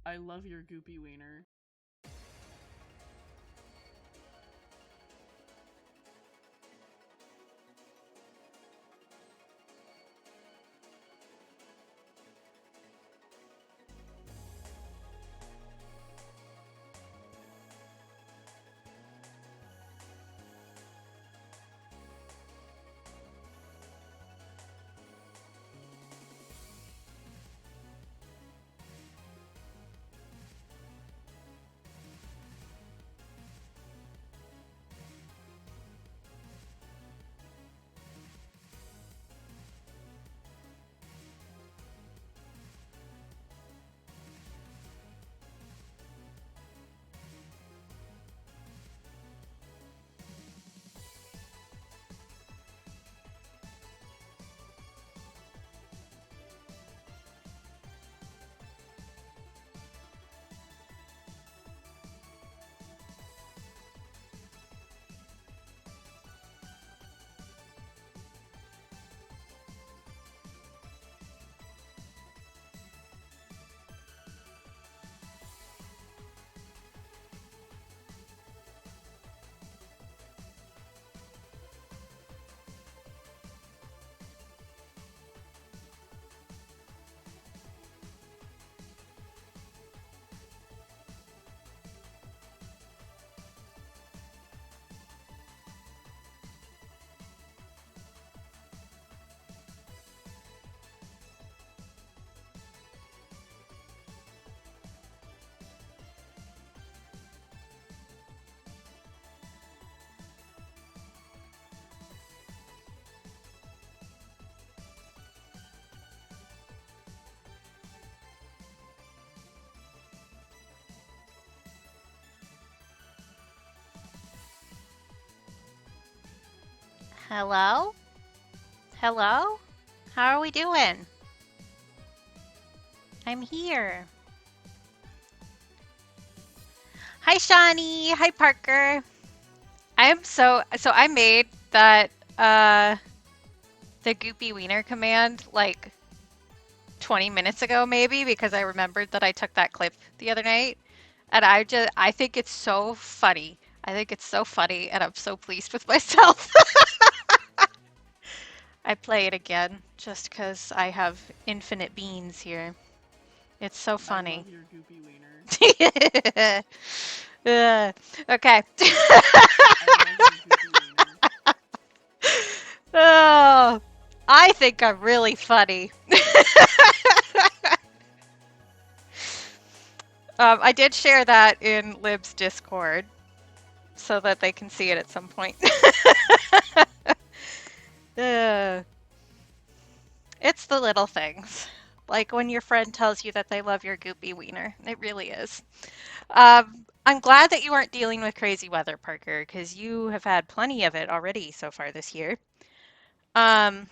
I love your goopy wiener. Hello? Hello? How are we doing? I'm here. Hi, Shawnee. Hi, Parker. I am so I made that the Goopy Wiener command like 20 minutes ago maybe because I remembered that I took that clip the other night and I think it's so funny. I think it's so funny and I'm so pleased with myself. I play it again just because I have infinite beans here. It's so I funny. love your goopy wiener. Okay. I love your goopy wiener. Oh, I think I'm really funny. I did share that in Lib's Discord so that they can see it at some point. uh, it's the little things. Like when your friend tells you that they love your goopy wiener. It really is. I'm glad that you aren't dealing with crazy weather, Parker, because you have had plenty of it already so far this year. Um,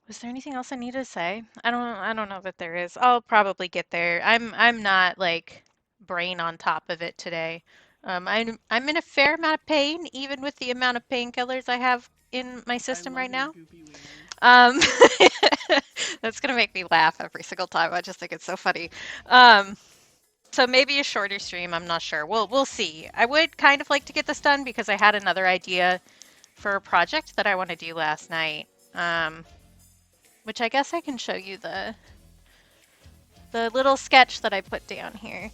was there anything else I need to say? I don't know that there is. I'll probably get there. I'm not like brain on top of it today. I'm in a fair amount of pain, even with the amount of painkillers I have in my I system love right your now. goopy wiener. Um, that's gonna make me laugh every single time. I just think it's so funny. Um, so maybe a shorter stream. I'm not sure. We'll see. I would kind of like to get this done because I had another idea for a project that I want to do last night. Which I guess I can show you the little sketch that I put down here.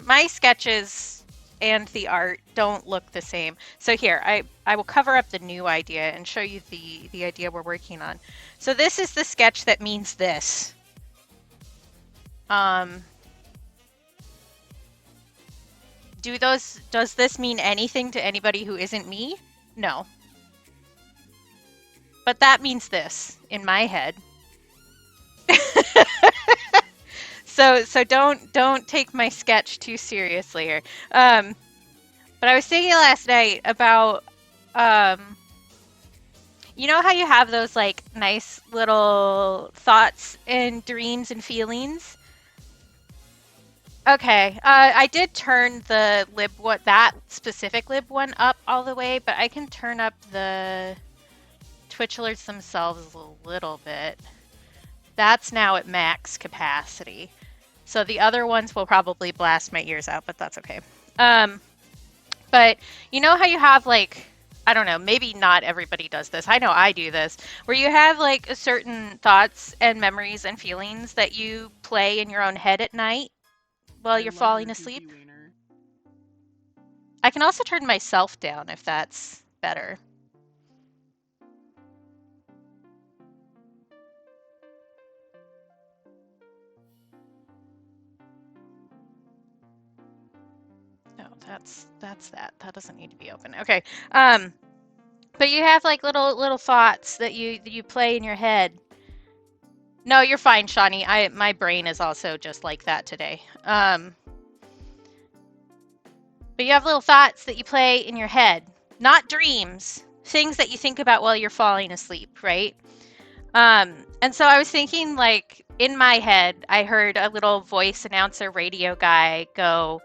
My sketches and the art don't look the same. So here, I will cover up the new idea and show you the idea we're working on. So this is the sketch that means this. Um, does this mean anything to anybody who isn't me? No. But that means this in my head. So don't take my sketch too seriously here. But I was thinking last night about you know how you have those like nice little thoughts and dreams and feelings? Okay, I did turn the that specific lib one up all the way, but I can turn up the Twitch alerts themselves a little bit. That's now at max capacity. So the other ones will probably blast my ears out, but that's okay. But you know how you have like, I don't know, maybe not everybody does this. I know I do this, where you have like certain thoughts and memories and feelings that you play in your own head at night while I you're love falling your asleep. goopy wiener. I can also turn myself down if that's better. No, that's that. That doesn't need to be open. Okay. But you have like little thoughts that you play in your head. No, you're fine, Shawnee. My brain is also just like that today. But you have little thoughts that you play in your head, not dreams, things that you think about while you're falling asleep, right? And so I was thinking, like, in my head, I heard a little voice announcer radio guy go,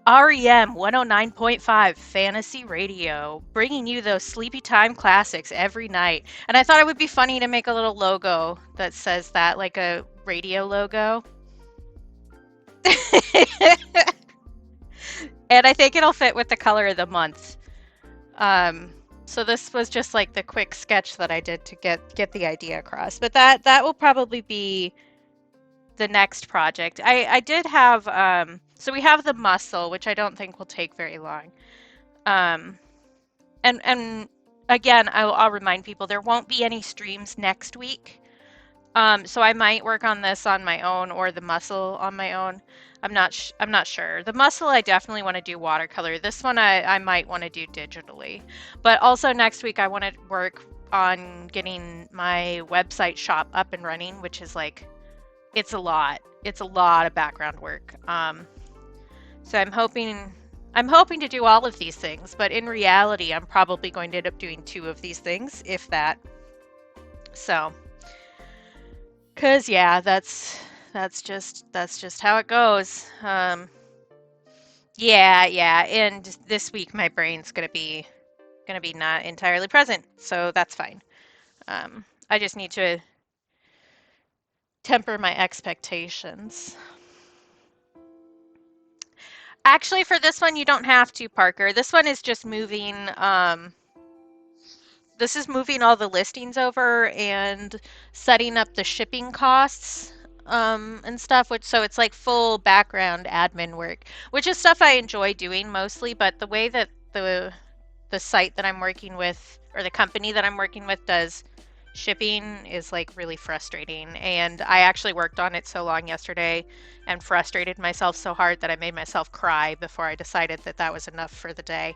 REM 109.5 Fantasy Radio, bringing you those sleepy time classics every night. And I thought it would be funny to make a little logo that says that, like a radio logo. And I think it'll fit with the color of the month. So this was just like the quick sketch that I did to get the idea across. But that will probably be the next project. I did have so we have the muscle, which I don't think will take very long. And again, I'll remind people there won't be any streams next week. So I might work on this on my own or the muscle on my own. I'm not sure. The muscle I definitely want to do watercolor. This one I might want to do digitally. But also next week I want to work on getting my website shop up and running, which is like it's a lot. It's a lot of background work. So I'm hoping to do all of these things, but in reality I'm probably going to end up doing 2 of these things, if that. So, cause yeah, that's just how it goes. Yeah, and this week my brain's gonna be not entirely present, so that's fine. I just need to temper my expectations. Actually, for this one, you don't have to, Parker. This one is just moving, this is moving all the listings over and setting up the shipping costs. and stuff, which so it's like full background admin work, which is stuff I enjoy doing mostly, but the way that the site that I'm working with or the company that I'm working with does shipping is like really frustrating. And I actually worked on it so long yesterday and frustrated myself so hard that I made myself cry before I decided that that was enough for the day.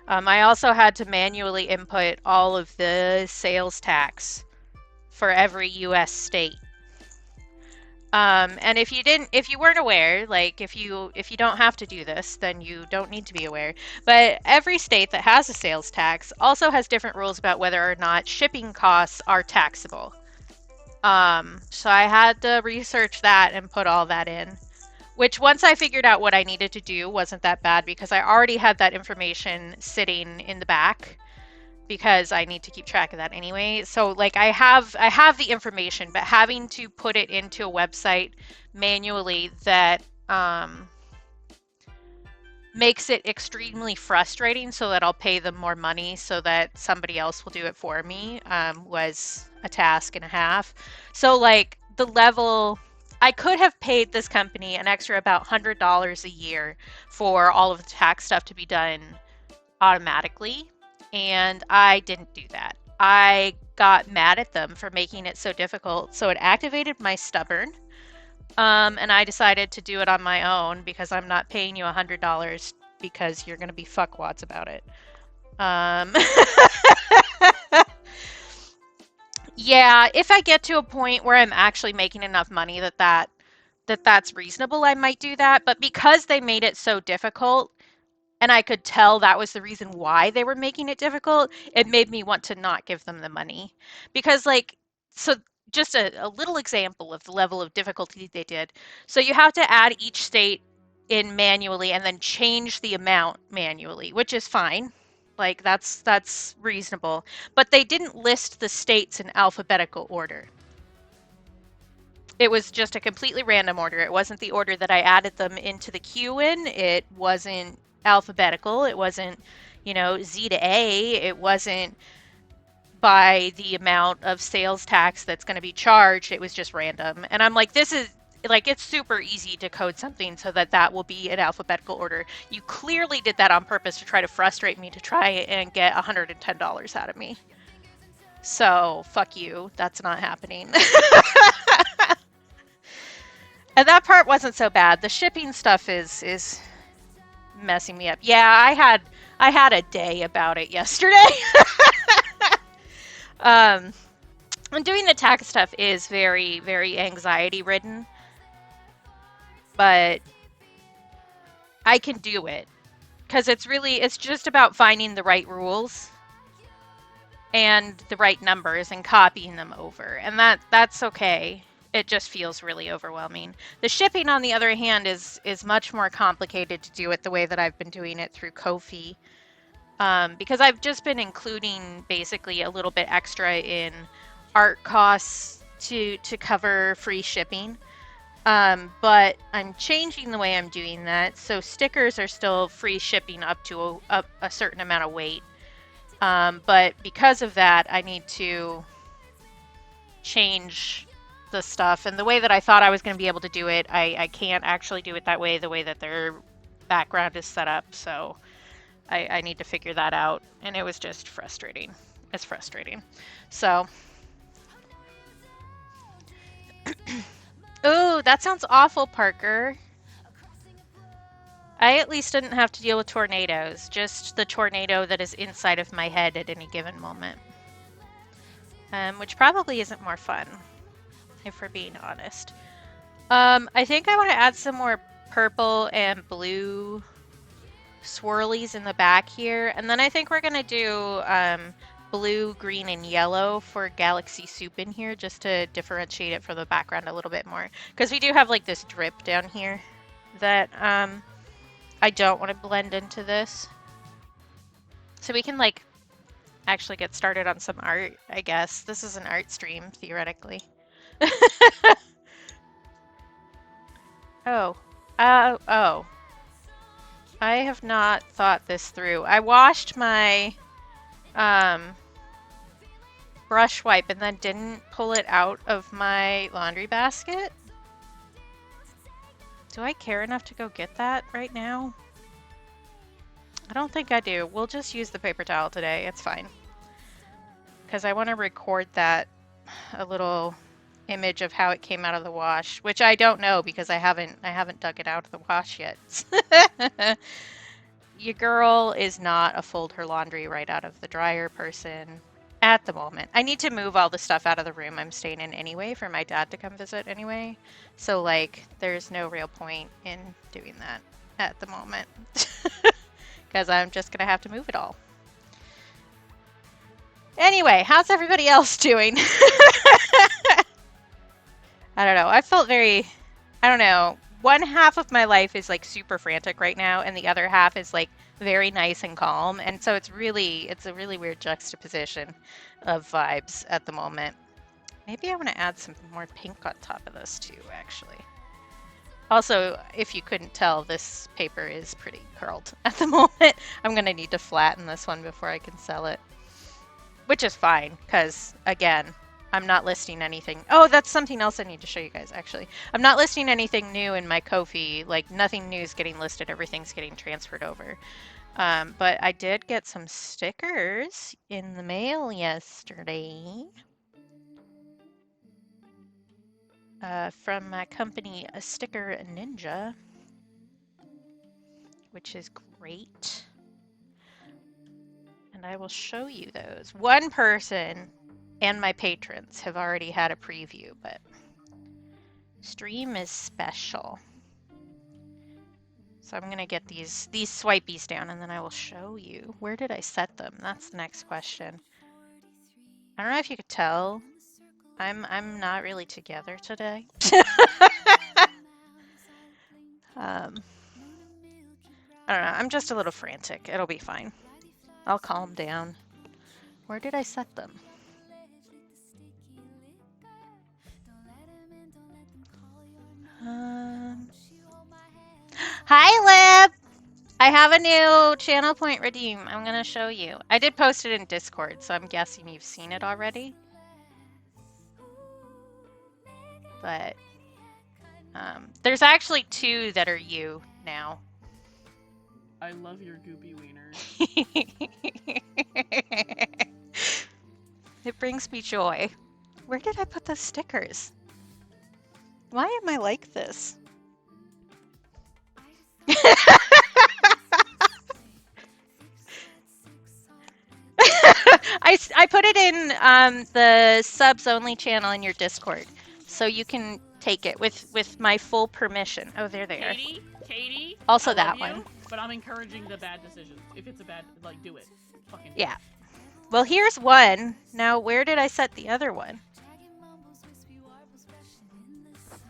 I also had to manually input all of the sales tax for every US state. And if you weren't aware, like if you don't have to do this, then you don't need to be aware. But every state that has a sales tax also has different rules about whether or not shipping costs are taxable. So I had to research that and put all that in, which once I figured out what I needed to do wasn't that bad because I already had that information sitting in the back because I need to keep track of that anyway. So like I have the information, but having to put it into a website manually that makes it extremely frustrating so that I'll pay them more money so that somebody else will do it for me was a task and a half. So like the level I could have paid this company an extra about $100 a year for all of the tax stuff to be done automatically, and I didn't do that. I got mad at them for making it so difficult, so it activated my stubborn, and I decided to do it on my own because I'm not paying you $100 because you're going to be fuckwads about it. Yeah, if I get to a point where I'm actually making enough money that's reasonable, I might do that. But because they made it so difficult, and I could tell that was the reason why they were making it difficult, it made me want to not give them the money. Because, like, so just a little example of the level of difficulty they did. So you have to add each state in manually and then change the amount manually, which is fine. Like, that's reasonable. But they didn't list the states in alphabetical order. It was just a completely random order. It wasn't the order that I added them into the queue in. It wasn't alphabetical. It wasn't, Z to A. It wasn't by the amount of sales tax that's going to be charged. It was just random. And I'm like, this is like, it's super easy to code something so that that will be in alphabetical order. You clearly did that on purpose to try to frustrate me to try and get $110 out of me. So fuck you. That's not happening. And that part wasn't so bad. The shipping stuff is messing me up. Yeah, I had a day about it yesterday. And doing the tax stuff is very, very anxiety ridden, but I can do it because it's just about finding the right rules and the right numbers and copying them over, and that's okay. It just feels really overwhelming. The shipping, on the other hand, is much more complicated to do it the way that I've been doing it through Ko-fi, because I've just been including basically a little bit extra in art costs to cover free shipping. But I'm changing the way I'm doing that. So stickers are still free shipping up to a certain amount of weight. But because of that, I need to change the stuff. And the way that I thought I was going to be able to do it, I can't actually do it that way, the way that their background is set up. So I need to figure that out. And it was just frustrating. It's frustrating. So... Oh, that sounds awful, Parker. I at least didn't have to deal with tornadoes, just the tornado that is inside of my head at any given moment. Which probably isn't more fun, if we're being honest. I think I want to add some more purple and blue swirlies in the back here, and then I think we're going to do blue, green, and yellow for Galaxy Soup in here, just to differentiate it from the background a little bit more. Because we do have like this drip down here that I don't want to blend into this. So we can like actually get started on some art, I guess. This is an art stream, theoretically. Oh. Oh. I have not thought this through. I washed my brush wipe and then didn't pull it out of my laundry basket. Do I care enough to go get that right now? I don't think I do. We'll just use the paper towel today. It's fine. Because I want to record that, a little image of how it came out of the wash, which I don't know because I haven't dug it out of the wash yet. Your girl is not a fold her laundry right out of the dryer person at the moment. I need to move all the stuff out of the room I'm staying in anyway for my dad to come visit anyway. So like there's no real point in doing that at the moment. Because I'm just gonna have to move it all. Anyway, how's everybody else doing? I don't know. I felt very, I don't know. One half of my life is like super frantic right now, and the other half is like very nice and calm. And so it's a really weird juxtaposition of vibes at the moment. Maybe I want to add some more pink on top of this too, actually. Also, if you couldn't tell, this paper is pretty curled at the moment. I'm going to need to flatten this one before I can sell it. Which is fine, because, again, I'm not listing anything. Oh, that's something else I need to show you guys, actually. I'm not listing anything new in my Ko-fi. Like, nothing new is getting listed. Everything's getting transferred over. But I did get some stickers in the mail yesterday. From my company, A Sticker Ninja. Which is great. And I will show you those. One person and my patrons have already had a preview, but stream is special. So I'm gonna get these swipies down and then I will show you. Where did I set them? That's the next question. I don't know if you could tell. I'm not really together today. I don't know. I'm just a little frantic. It'll be fine. I'll calm down. Where did I set them? Hi, Lib! I have a new channel point redeem. I'm gonna show you. I did post it in Discord, so I'm guessing you've seen it already. But there's actually 2 that are you now. I love your goopy wiener. It brings me joy. Where did I put those stickers? Why am I like this? I put it in the subs only channel in your Discord, so you can take it with my full permission. Oh, there they are. Katie. Also I that love you, one. But I'm encouraging the bad decisions. If it's a bad, like, do it. Fucking Yeah. Well, here's one. Now, where did I set the other one?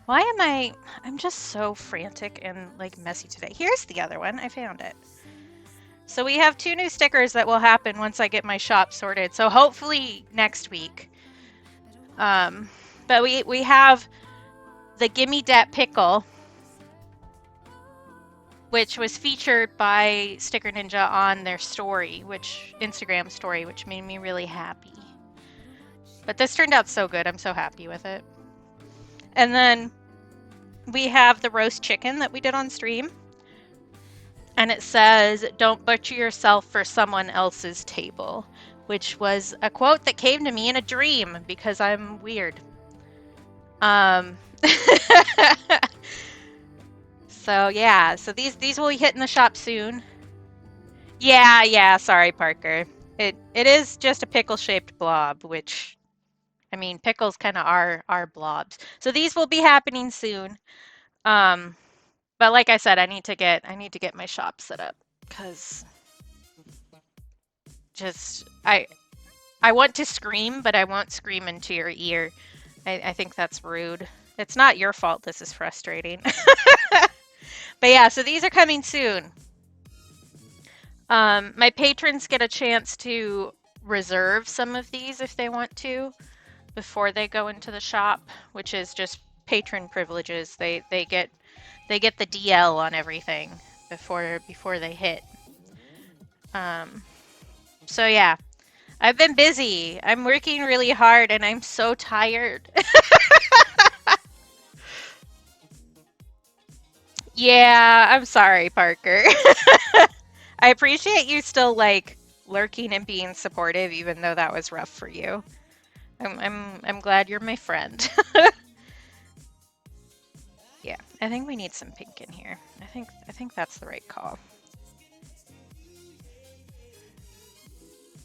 Why am I'm just so frantic and like messy today. Here's the other one. I found it. So we have 2 new stickers that will happen once I get my shop sorted. So hopefully next week. But we have the Gimme Dat Pickle, which was featured by Sticker Ninja on their story, Instagram story, which made me really happy. But this turned out so good. I'm so happy with it. And then we have the roast chicken that we did on stream. And it says, "Don't butcher yourself for someone else's table," which was a quote that came to me in a dream because I'm weird. So yeah, so these will be hitting the shop soon. Yeah, sorry, Parker. It is just a pickle-shaped blob, which, I mean, pickles kind of are blobs. So these will be happening soon. But like I said, I need to get my shop set up because just I want to scream, but I won't scream into your ear. I think that's rude. It's not your fault. This is frustrating. But yeah, so these are coming soon. My patrons get a chance to reserve some of these if they want to before they go into the shop, which is just patron privileges. They get the DL on everything before they hit. So yeah, I've been busy. I'm working really hard and I'm so tired. Yeah, I'm sorry, Parker. I appreciate you still like lurking and being supportive, even though that was rough for you. I'm glad you're my friend. Yeah, I think we need some pink in here. I think that's the right call.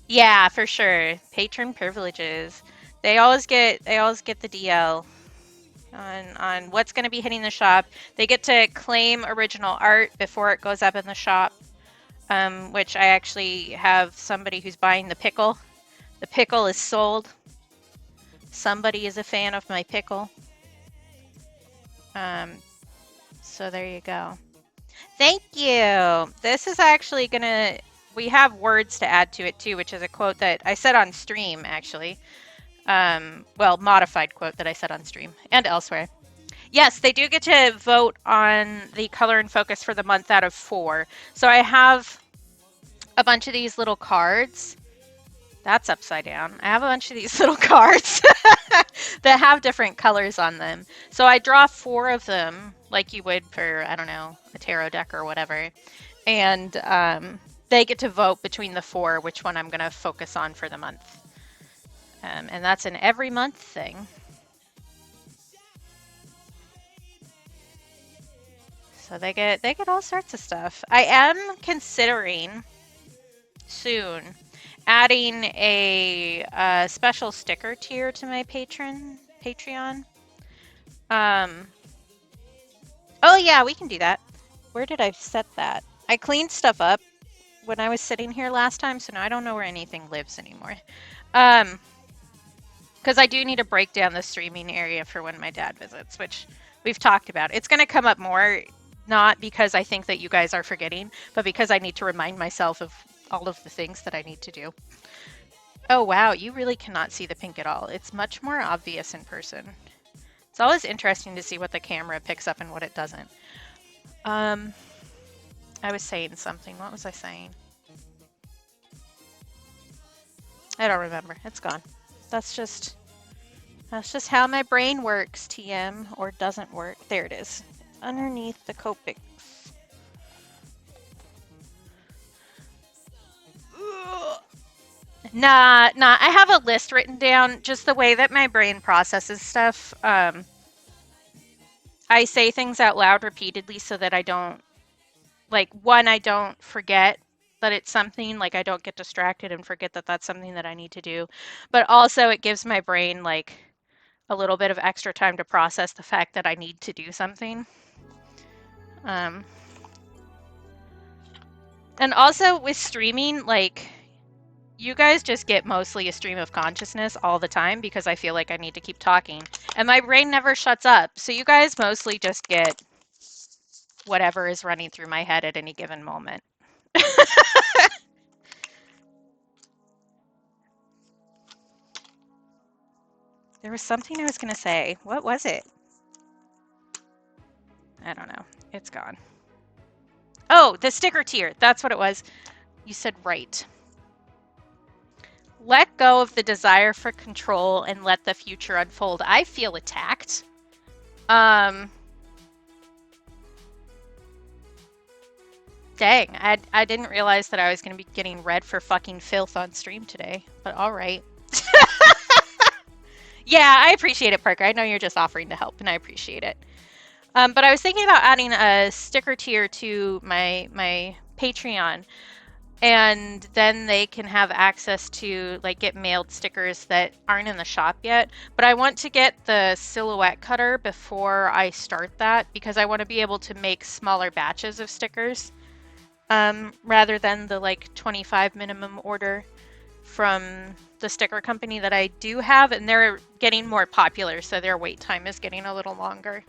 Yeah, for sure. Patron privileges. They always get the DL on what's going to be hitting the shop. They get to claim original art before it goes up in the shop. Which I actually have somebody who's buying the pickle. The pickle is sold. Somebody is a fan of my pickle. So there you go. Thank you. This is actually gonna, we have words to add to it too, which is a quote that I said on stream actually. Well, modified quote that I said on stream and elsewhere. Yes, they do get to vote on the color and focus for the month out of 4. So I have a bunch of these little cards. That's upside down. I have a bunch of these little cards that have different colors on them. So I draw 4 of them, like you would for, I don't know, a tarot deck or whatever. And they get to vote between the 4 which one I'm going to focus on for the month. And that's an every month thing. So they get all sorts of stuff. I am considering soon adding a special sticker tier to my Patreon. Oh yeah, we can do that. Where did I set that? I cleaned stuff up when I was sitting here last time, so now I don't know where anything lives anymore. Because I do need to break down the streaming area for when my dad visits, which we've talked about. It's going to come up more, not because I think that you guys are forgetting, but because I need to remind myself of all of the things that I need to do. Oh wow, you really cannot see the pink at all. It's much more obvious in person. It's always interesting to see what the camera picks up and what it doesn't. I was saying something. What was I saying? I don't remember. It's gone. That's just how my brain works, TM, or doesn't work. There it is. Underneath the Copics. Nah, I have a list written down, just the way that my brain processes stuff. I say things out loud repeatedly so that I don't, like, one, I don't forget that it's something, like I don't get distracted and forget that that's something that I need to do. But also it gives my brain, like, a little bit of extra time to process the fact that I need to do something. And also with streaming, like, you guys just get mostly a stream of consciousness all the time because I feel like I need to keep talking. And my brain never shuts up. So you guys mostly just get whatever is running through my head at any given moment. There was something I was going to say. What was it? I don't know. It's gone. Oh, the sticker tier. That's what it was. You said right. Let go of the desire for control and let the future unfold. I feel attacked. Dang, I didn't realize that I was going to be getting red for fucking filth on stream today, but all right. Yeah, I appreciate it, Parker. I know you're just offering to help, and I appreciate it. But I was thinking about adding a sticker tier to my Patreon, and then they can have access to, like, get mailed stickers that aren't in the shop yet. But I want to get the silhouette cutter before I start that because I want to be able to make smaller batches of stickers rather than the, like, 25 minimum order from the sticker company that I do have, and they're getting more popular, so their wait time is getting a little longer.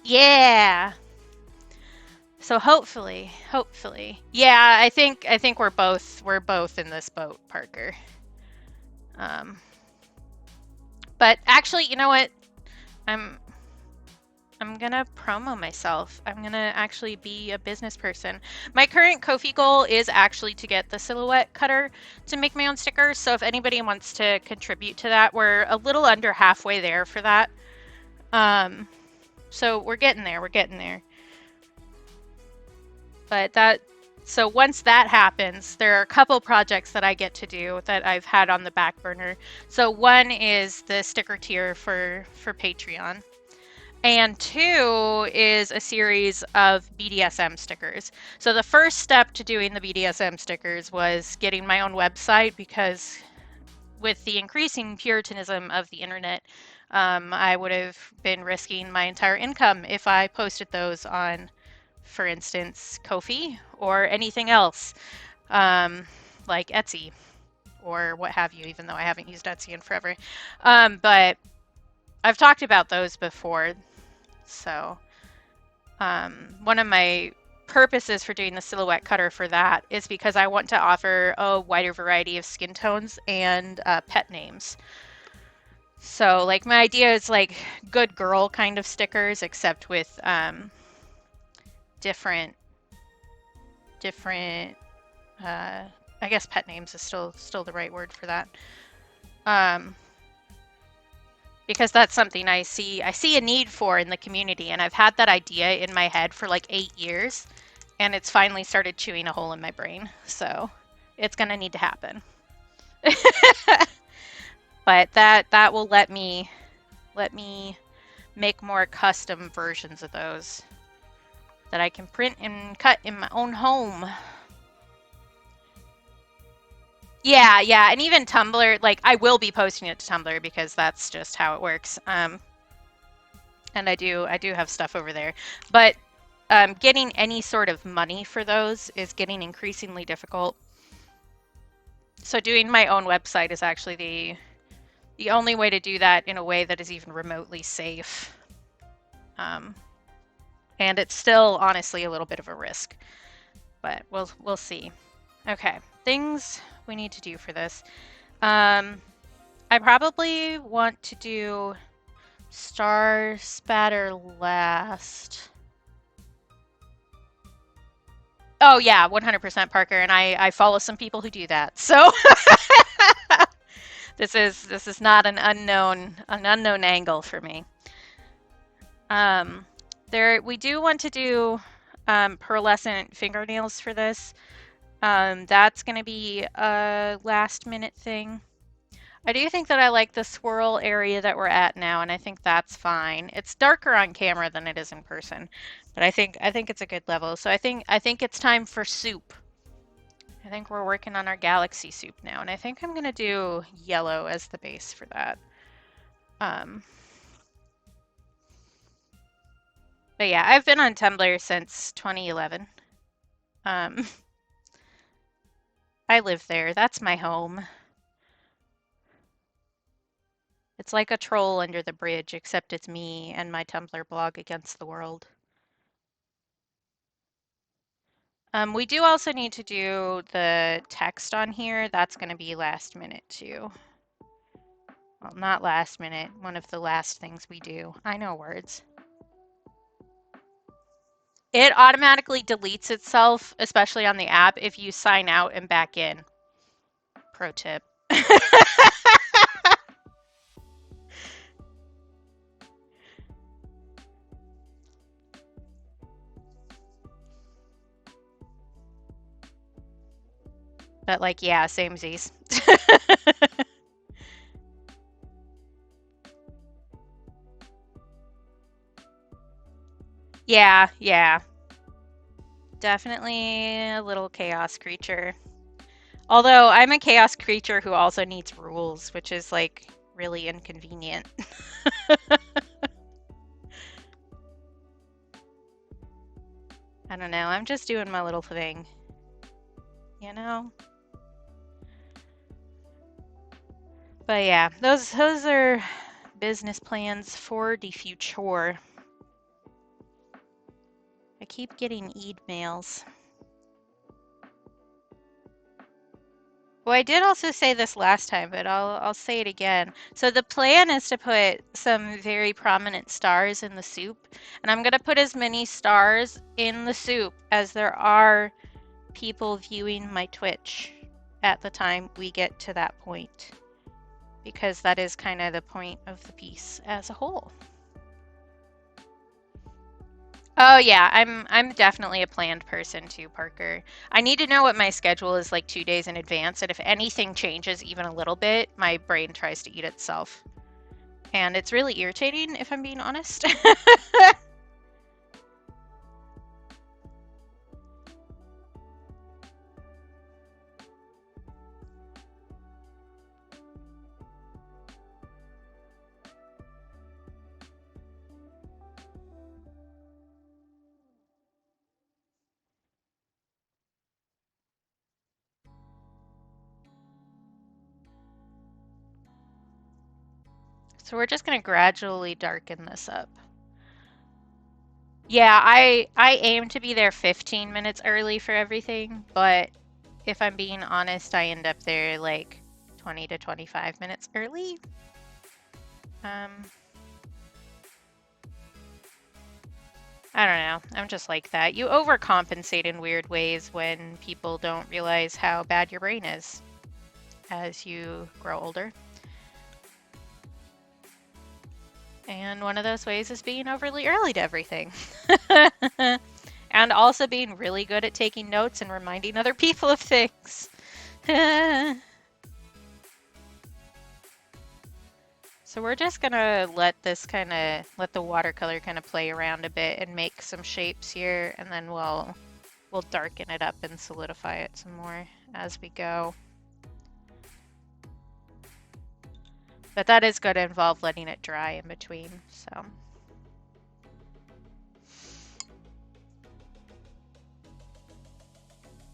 Yeah. So hopefully. Yeah, I think we're both in this boat, Parker. But actually, you know what? I'm gonna promo myself. I'm gonna actually be a business person. My current Ko-fi goal is actually to get the silhouette cutter to make my own stickers. So if anybody wants to contribute to that, we're a little under halfway there for that. So we're getting there. We're getting there. But so once that happens, there are a couple projects that I get to do that I've had on the back burner. So one is the sticker tier for Patreon. And two is a series of BDSM stickers. So the first step to doing the BDSM stickers was getting my own website, because with the increasing puritanism of the internet, I would have been risking my entire income if I posted those on, for instance, Ko-fi or anything else, like Etsy or what have you, even though I haven't used Etsy in forever. But I've talked about those before. So one of my purposes for doing the silhouette cutter for that is because I want to offer a wider variety of skin tones and pet names. So like my idea is like good girl kind of stickers, except with different I guess pet names is still the right word for that. Because that's something I see a need for in the community, and I've had that idea in my head for like 8 years, and it's finally started chewing a hole in my brain. So it's gonna need to happen. But that will let me make more custom versions of those that I can print and cut in my own home. Yeah, and even Tumblr, like I will be posting it to Tumblr because that's just how it works. And I do have stuff over there, but getting any sort of money for those is getting increasingly difficult. So doing my own website is actually the only way to do that in a way that is even remotely safe. And it's still honestly a little bit of a risk, but we'll see. Okay, things we need to do for this. I probably want to do Star Spatter last. Oh yeah, 100% Parker, and I follow some people who do that. So this is not an unknown angle for me. We do want to do pearlescent fingernails for this. That's going to be a last minute thing. I do think that I like the swirl area that we're at now, and I think that's fine. It's darker on camera than it is in person, but I think it's a good level. So I think it's time for soup. I think we're working on our galaxy soup now, and I think I'm gonna do yellow as the base for that. But yeah, I've been on Tumblr since 2011. I live there. That's my home. It's like a troll under the bridge, except it's me and my Tumblr blog against the world. We do also need to do the text on here. That's going to be last minute too. Well, not last minute. One of the last things we do. I know words. It automatically deletes itself, especially on the app, if you sign out and back in. Pro tip. But like, yeah, samesies. Yeah. Definitely a little chaos creature. Although I'm a chaos creature who also needs rules, which is like really inconvenient. I don't know, I'm just doing my little thing. You know? But yeah, those are business plans for the future. I keep getting emails. Well, I did also say this last time, but I'll say it again. So the plan is to put some very prominent stars in the soup, and I'm gonna put as many stars in the soup as there are people viewing my Twitch at the time we get to that point, because that is kind of the point of the piece as a whole. Oh yeah, I'm definitely a planned person too, Parker. I need to know what my schedule is like 2 days in advance, and if anything changes even a little bit, my brain tries to eat itself. And it's really irritating, if I'm being honest. So we're just gonna gradually darken this up. Yeah, I aim to be there 15 minutes early for everything, but if I'm being honest, I end up there like 20 to 25 minutes early. I don't know. I'm just like that. You overcompensate in weird ways when people don't realize how bad your brain is as you grow older. And one of those ways is being overly early to everything. And also being really good at taking notes and reminding other people of things. So we're just gonna let the watercolor kind of play around a bit and make some shapes here, and then we'll darken it up and solidify it some more as we go. But that is going to involve letting it dry in between, so.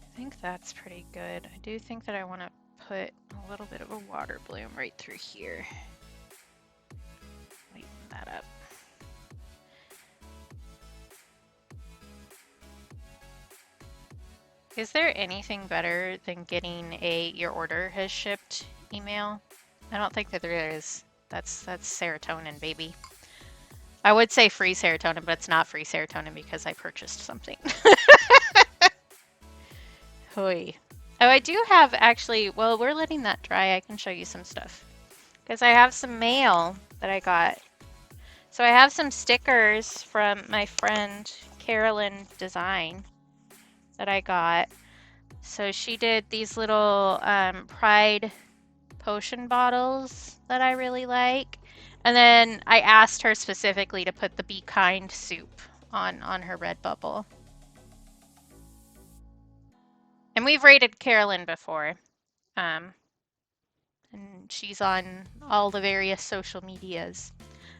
I think that's pretty good. I do think that I want to put a little bit of a water bloom right through here. Lighten that up. Is there anything better than getting a "your order has shipped" email? I don't think that there is. That's serotonin, baby. I would say free serotonin, but it's not free serotonin because I purchased something. Hoi. Oh, I do have actually, well, we're letting that dry. I can show you some stuff. Because I have some mail that I got. So I have some stickers from my friend Carolyn Design that I got. So she did these little Pride potion bottles that I really like. And then I asked her specifically to put the Be Kind soup on her Redbubble. And we've rated Carolyn before. And she's on all the various social medias.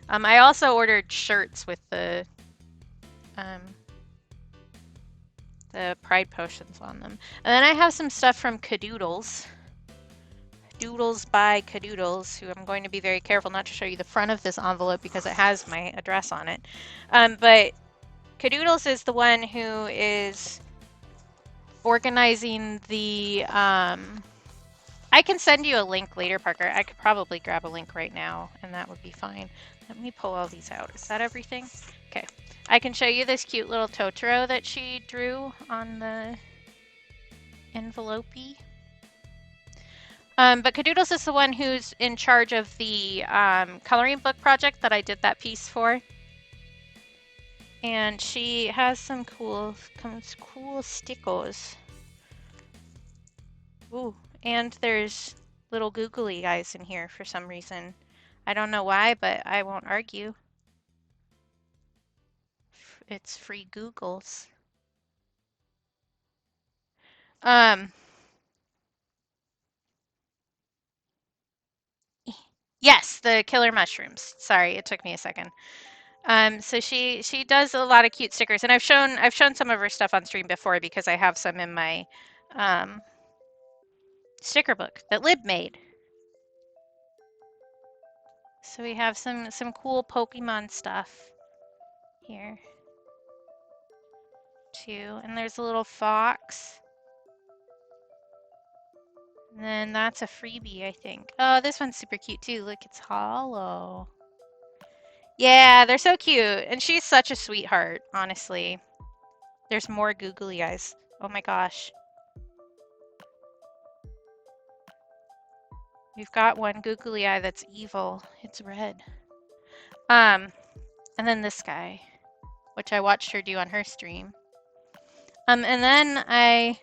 I also ordered shirts with the Pride potions on them. And then I have some stuff from Cadoodles. Doodles by Cadoodles, who I'm going to be very careful not to show you the front of this envelope because it has my address on it. But Cadoodles is the one who is organizing the... I can send you a link later, Parker. I could probably grab a link right now, and that would be fine. Let me pull all these out. Is that everything? Okay. I can show you this cute little Totoro that she drew on the envelope-y. But Cadoodles is the one who's in charge of the coloring book project that I did that piece for. And she has some cool stickers. Ooh, and there's little googly eyes in here for some reason. I don't know why, but I won't argue. It's free Googles. Yes, the killer mushrooms. Sorry, it took me a second. So she does a lot of cute stickers, and I've shown some of her stuff on stream before because I have some in my sticker book that Lib made. So we have some cool Pokemon stuff here too, and there's a little fox. And then that's a freebie, I think. Oh, this one's super cute too. Look, it's hollow. Yeah, they're so cute. And she's such a sweetheart, honestly. There's more googly eyes. Oh my gosh. We've got one googly eye that's evil. It's red. And then this guy. which I watched her do on her stream. And then I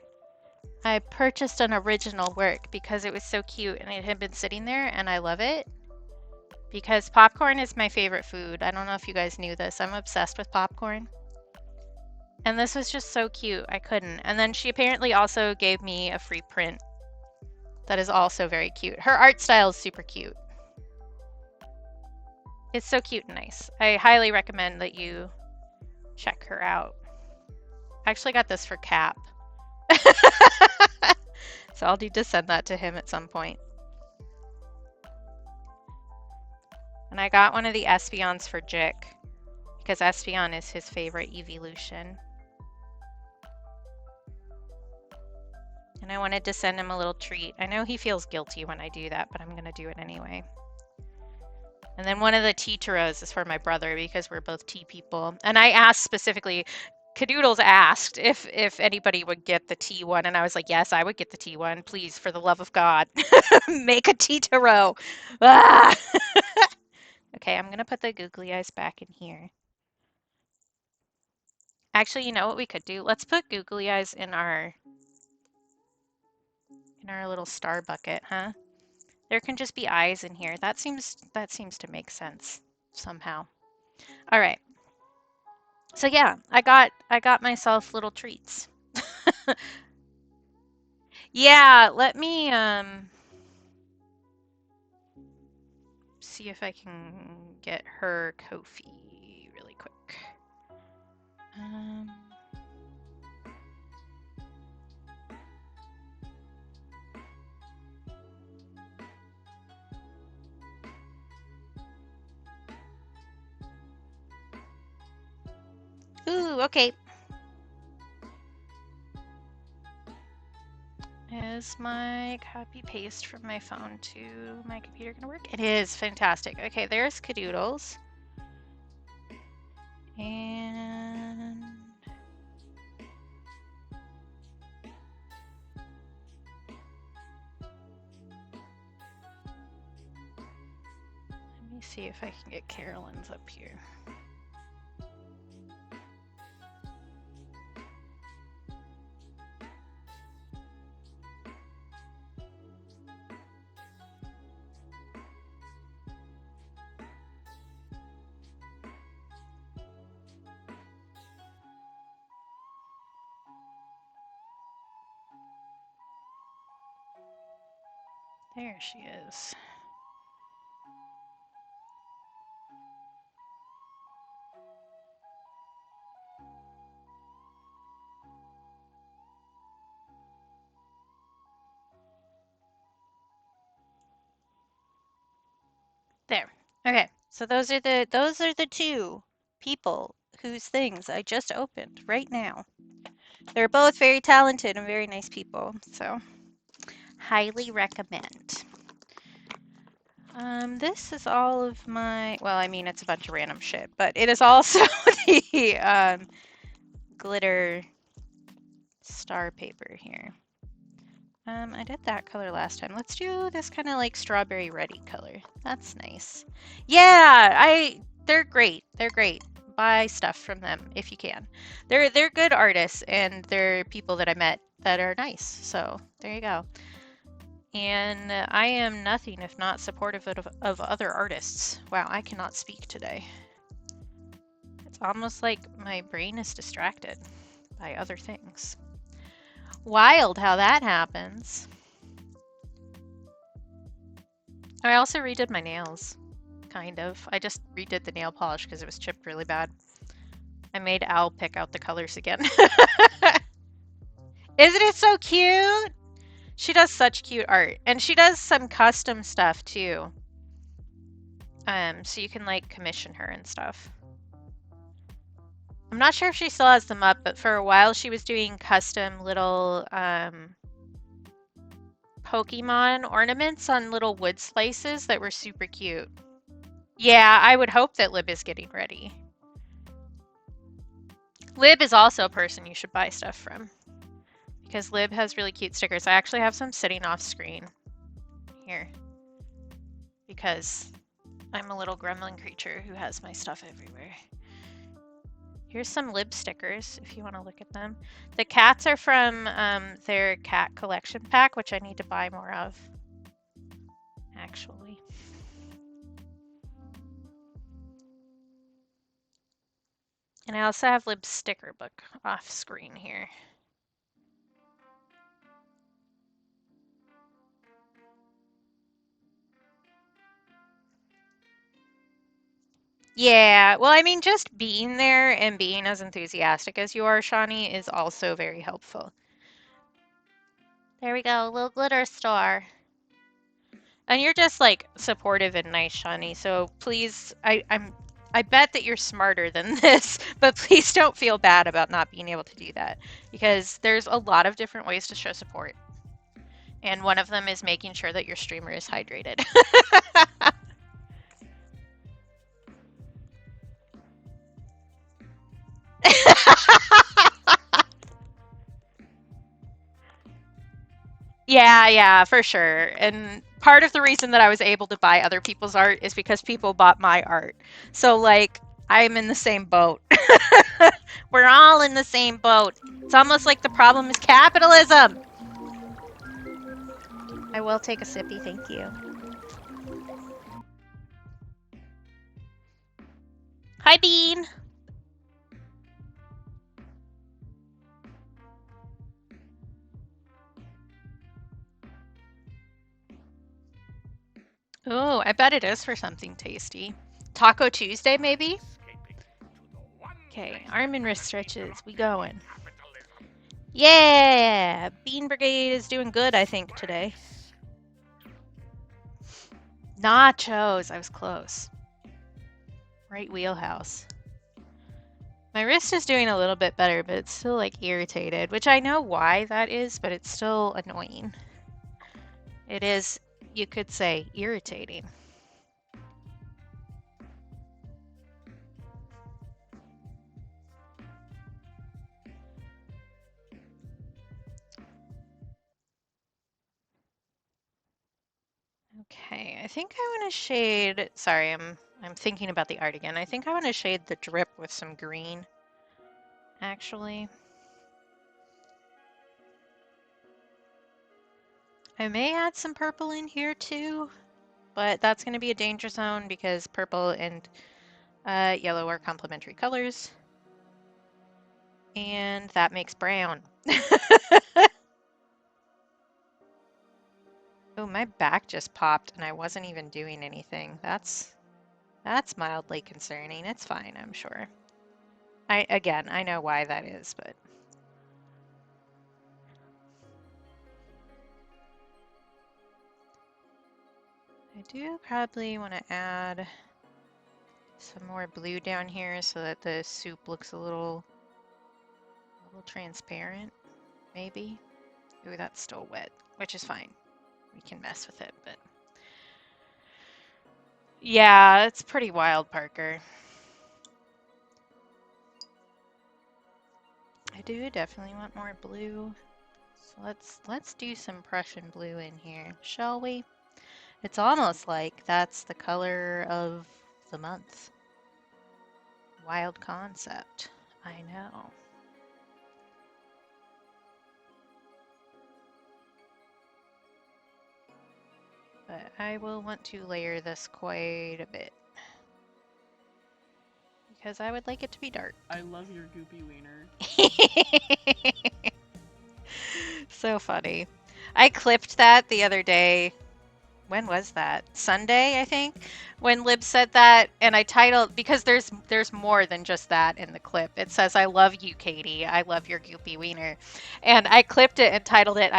purchased an original work because it was so cute and it had been sitting there and I love it. Because popcorn is my favorite food. I don't know if you guys knew this. I'm obsessed with popcorn. And this was just so cute. I couldn't. And then she apparently also gave me a free print that is also very cute. Her art style is super cute. It's so cute and nice. I highly recommend that you check her out. I actually got this for Cap. So I'll need to send that to him at some point. And I got one of the Espeons for Jick, because Espeon is his favorite evolution. And I wanted to send him a little treat. I know he feels guilty when I do that, but I'm going to do it anyway. And then one of the Teetaros is for my brother because we're both tea people. And I asked specifically, Cadoodles asked if anybody would get the tea one. And I was like, yes, I would get the tea one. Please, for the love of God, make a Teetaro. Ah! Okay, I'm going to put the googly eyes back in here. Actually, you know what we could do? Let's put googly eyes in our little star bucket, huh? There can just be eyes in here. That seems to make sense somehow. All right. So yeah, I got myself little treats. Yeah, let me see if I can get her Ko-fi really quick. Ooh, okay. Is my copy paste from my phone to my computer gonna work? It is. Fantastic. Okay, there's Cadoodles. And let me see if I can get Carolyn's up here. There she is. There. Okay. So those are the two people whose things I just opened right now. They're both very talented and very nice people, so highly recommend. This is all of my, well, I mean, it's a bunch of random shit, but it is also the glitter star paper here. I did that color last time. Let's do this kind of like strawberry reddy color. That's nice. Yeah, they're great. They're great. Buy stuff from them if you can. They're good artists and they're people that I met that are nice. So there you go. And I am nothing if not supportive of other artists. Wow, I cannot speak today. It's almost like my brain is distracted by other things. Wild how that happens. I also redid my nails. Kind of. I just redid the nail polish because it was chipped really bad. I made Al pick out the colors again. Isn't it so cute? She does such cute art. And she does some custom stuff too. So you can like commission her and stuff. I'm not sure if she still has them up, but for a while she was doing custom little Pokemon ornaments on little wood slices that were super cute. Yeah, I would hope that Lib is getting ready. Lib is also a person you should buy stuff from. Because Lib has really cute stickers. I actually have some sitting off screen here. Because I'm a little gremlin creature who has my stuff everywhere. Here's some lib stickers if you want to look at them. The cats are from their cat collection pack, which I need to buy more of, actually. And I also have lib sticker book off screen here. Yeah, well, I mean, just being there and being as enthusiastic as you are, Shawnee, is also very helpful. There we go, little glitter star. And you're just like supportive and nice, Shawnee. So please, I bet that you're smarter than this, but please don't feel bad about not being able to do that because there's a lot of different ways to show support. And one of them is making sure that your streamer is hydrated. Yeah, for sure. And part of the reason that I was able to buy other people's art is because people bought my art. So, like, I'm in the same boat. We're all in the same boat. It's almost like the problem is capitalism. I will take a sippy, thank you. Hi, Bean. Oh, I bet it is for something tasty. Taco Tuesday, maybe? Okay, arm and wrist stretches. We going. Yeah! Bean Brigade is doing good, I think, today. Nachos. I was close. Right wheelhouse. My wrist is doing a little bit better, but it's still, like, irritated, which I know why that is, but it's still annoying. It is, you could say, irritating. Okay, I think I want to shade, sorry, I'm thinking about the art again. I think I want to shade the drip with some green, actually. I may add some purple in here too, but that's going to be a danger zone because purple and yellow are complementary colors. And that makes brown. Oh, my back just popped and I wasn't even doing anything. That's mildly concerning. It's fine, I'm sure. Again, I know why that is, but I do probably want to add some more blue down here so that the soup looks a little transparent, maybe. Ooh, that's still wet, which is fine. We can mess with it, but yeah, it's pretty wild, Parker. I do definitely want more blue. So let's do some Prussian blue in here, shall we? It's almost like that's the color of the month. Wild concept. I know. But I will want to layer this quite a bit. Because I would like it to be dark. I love your goopy wiener. So funny. I clipped that the other day. When was that? Sunday, I think, when Lib said that, and I titled, because there's more than just that in the clip. It says, "I love you, Katie. I love your goopy wiener," and I clipped it and titled it,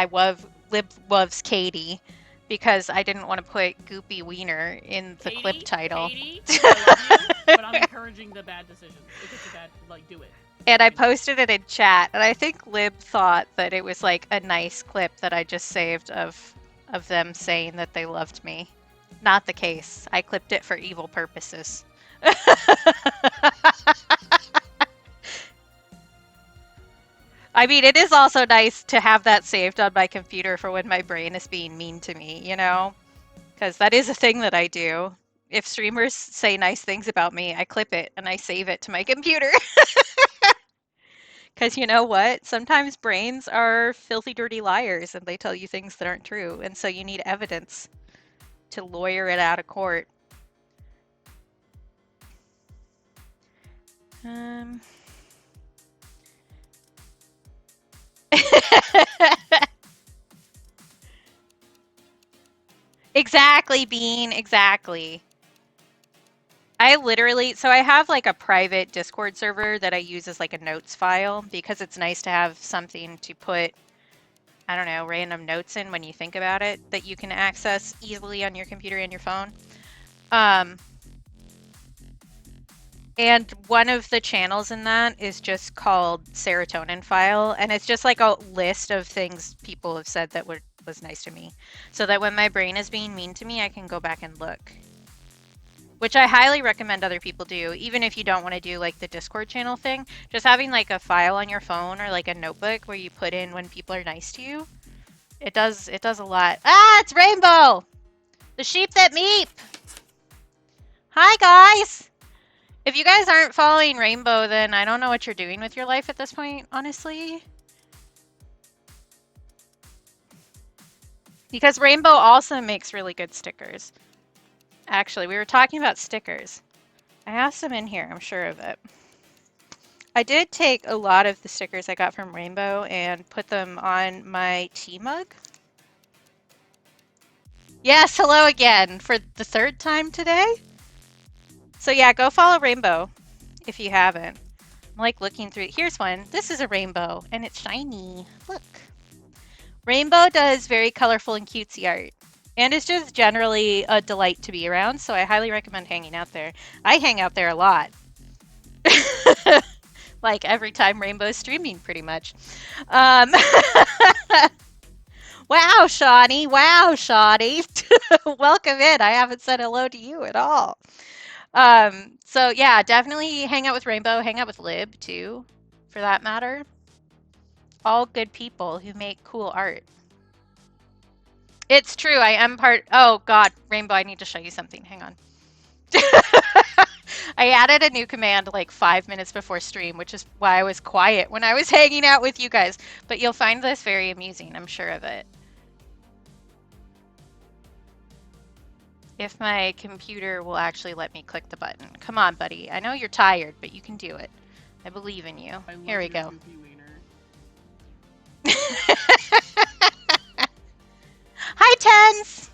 Lib loves Katie," because I didn't want to put goopy wiener in the clip title. Katie, I love you, but I'm encouraging the bad decisions. If it's a bad, like, do it. And I posted it in chat, and I think Lib thought that it was like a nice clip that I just saved of them saying that they loved me. Not the case. I clipped it for evil purposes. I mean, it is also nice to have that saved on my computer for when my brain is being mean to me, you know? Because that is a thing that I do. If streamers say nice things about me, I clip it and I save it to my computer. Because you know what? Sometimes brains are filthy, dirty liars and they tell you things that aren't true. And so you need evidence to lawyer it out of court. Exactly, Bean. Exactly. I literally, so I have like a private Discord server that I use as like a notes file because it's nice to have something to put, I don't know, random notes in when you think about it that you can access easily on your computer and your phone. And one of the channels in that is just called Serotonin File, and it's just like a list of things people have said that was nice to me, so that when my brain is being mean to me, I can go back and look. Which I highly recommend other people do, even if you don't want to do like the Discord channel thing. Just having like a file on your phone or like a notebook where you put in when people are nice to you, it does a lot. Ah, it's Rainbow! The sheep that meep! Hi, guys! If you guys aren't following Rainbow, then I don't know what you're doing with your life at this point, honestly. Because Rainbow also makes really good stickers. Actually, we were talking about stickers. I have some in here, I'm sure of it. I did take a lot of the stickers I got from Rainbow and put them on my tea mug. Yes, hello again for the third time today. So yeah, go follow Rainbow if you haven't. I'm like looking through. Here's one. This is a rainbow and it's shiny. Look. Rainbow does very colorful and cutesy art. And it's just generally a delight to be around, so I highly recommend hanging out there. I hang out there a lot. Like every time Rainbow's streaming, pretty much. Wow, Shawnee. Wow, Shawnee. Welcome in. I haven't said hello to you at all. So yeah, definitely hang out with Rainbow. Hang out with Lib, too, for that matter. All good people who make cool art. It's true. I am part. Oh, God. Rainbow, I need to show you something. Hang on. I added a new command like 5 minutes before stream, which is why I was quiet when I was hanging out with you guys. But you'll find this very amusing, I'm sure of it. If my computer will actually let me click the button. Come on, buddy. I know you're tired, but you can do it. I believe in you. Here we go. Hi, Tens!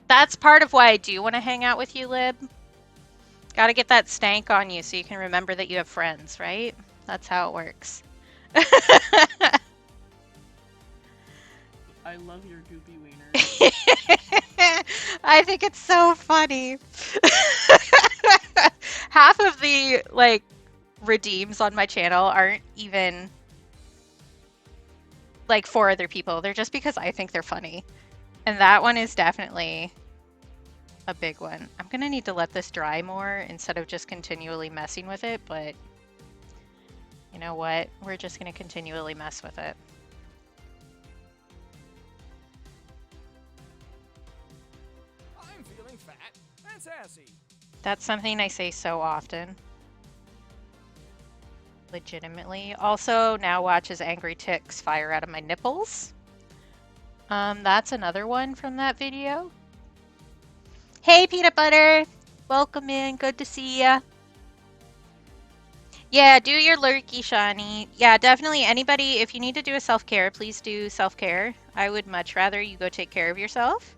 That's part of why I do want to hang out with you, Lib. Gotta get that stank on you so you can remember that you have friends, right? That's how it works. I love your goopy wiener. I think it's so funny. Half of the, like, redeems on my channel aren't even, like, for other people. They're just because I think they're funny. And that one is definitely a big one. I'm gonna need to let this dry more instead of just continually messing with it, but you know what? We're just gonna continually mess with it. I'm feeling fat and sassy. That's something I say so often. Legitimately. Also, now watch as angry ticks fire out of my nipples. That's another one from that video. Hey, Peanut Butter! Welcome in. Good to see ya. Yeah, do your lurky, Shani. Yeah, definitely. Anybody, if you need to do a self-care, please do self-care. I would much rather you go take care of yourself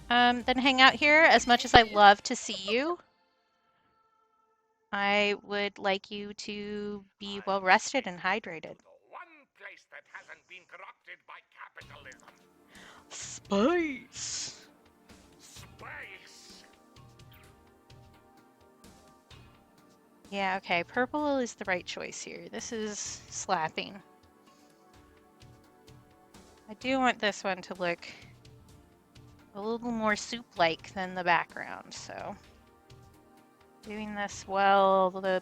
than hang out here. As much as I love to see you, I would like you to be well rested and hydrated. One place that hasn't been corrupted by capitalism. Space. Space. Yeah, okay. Purple is the right choice here. This is slapping. I do want this one to look a little more soup-like than the background, so doing this while the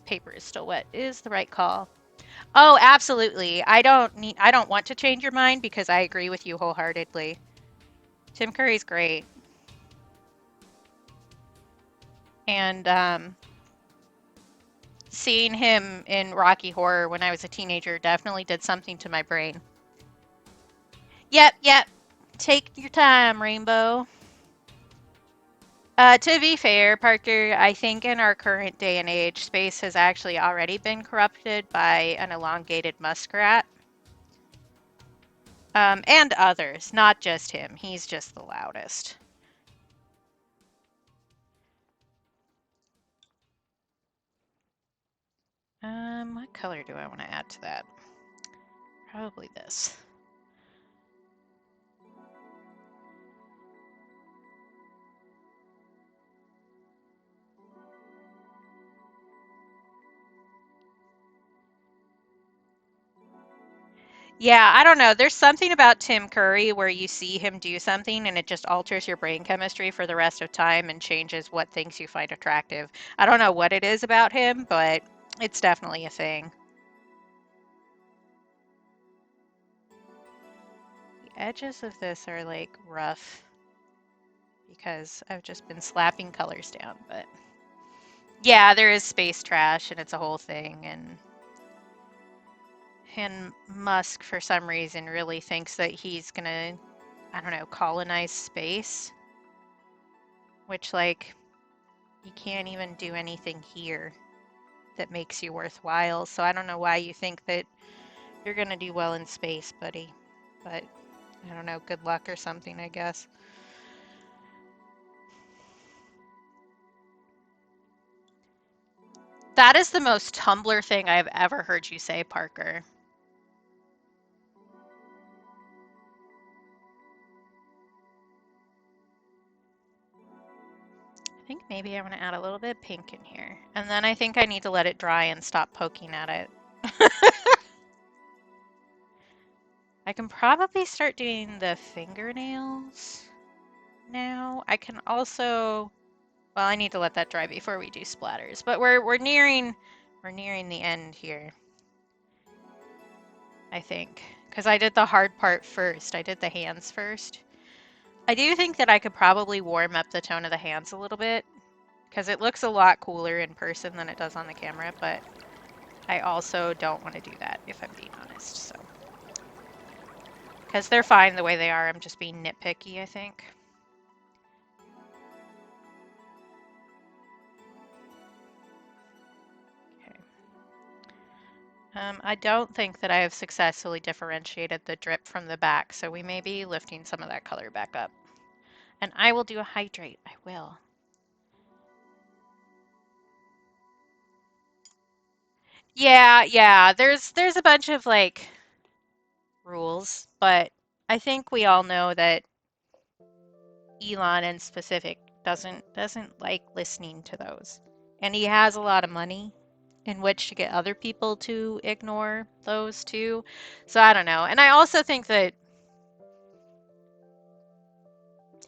paper is still wet is the right call. Oh, absolutely. I don't want to change your mind because I agree with you wholeheartedly. Tim Curry's great. And seeing him in Rocky Horror when I was a teenager definitely did something to my brain. Yep. Take your time, Rainbow. To be fair, Parker, I think in our current day and age, space has actually already been corrupted by an elongated muskrat. And others, not just him. He's just the loudest. What color do I want to add to that? Probably this. Yeah, I don't know. There's something about Tim Curry where you see him do something and it just alters your brain chemistry for the rest of time and changes what things you find attractive. I don't know what it is about him, but it's definitely a thing. The edges of this are like rough because I've just been slapping colors down, but yeah, there is space trash and it's a whole thing, and Musk for some reason really thinks that he's gonna, I don't know, colonize space, which like you can't even do anything here that makes you worthwhile. So I don't know why you think that you're gonna do well in space, buddy. But I don't know, good luck or something, I guess. That is the most Tumblr thing I've ever heard you say, Parker. I think maybe I want to add a little bit of pink in here. And then I think I need to let it dry and stop poking at it. I can probably start doing the fingernails now. I can also, well, I need to let that dry before we do splatters, but we're nearing the end here. I think, because I did the hard part first. I did the hands first. I do think that I could probably warm up the tone of the hands a little bit, because it looks a lot cooler in person than it does on the camera, but I also don't want to do that, if I'm being honest, so. Because they're fine the way they are, I'm just being nitpicky, I think. I don't think that I have successfully differentiated the drip from the back, so we may be lifting some of that color back up. And I will do a hydrate, I will. Yeah, there's a bunch of like rules, but I think we all know that Elon in specific doesn't like listening to those. And he has a lot of money in which to get other people to ignore those too. So I don't know. And I also think that,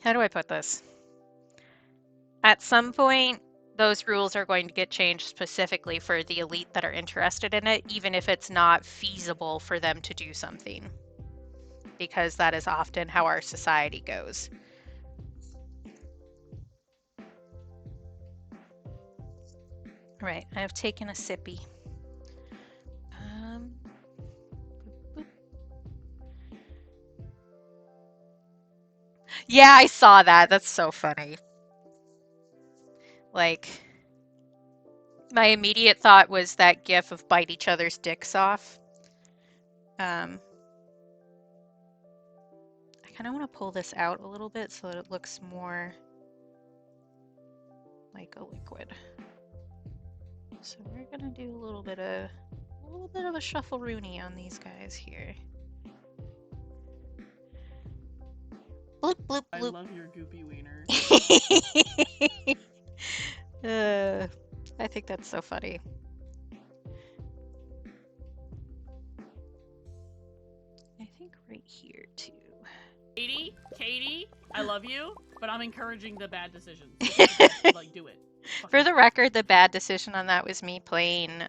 how do I put this? At some point, those rules are going to get changed specifically for the elite that are interested in it, even if it's not feasible for them to do something. Because that is often how our society goes. Right, I have taken a sippy. Yeah, I saw that. That's so funny. Like, my immediate thought was that gif of bite each other's dicks off. I kind of want to pull this out a little bit so that it looks more like a liquid. So we're gonna do a little bit of a shuffle-rooney on these guys here. Bloop, bloop, bloop. I love your goopy wiener. I think that's so funny. I think right here too. Katie, I love you, but I'm encouraging the bad decisions. Like, do it. For the record, the bad decision on that was me playing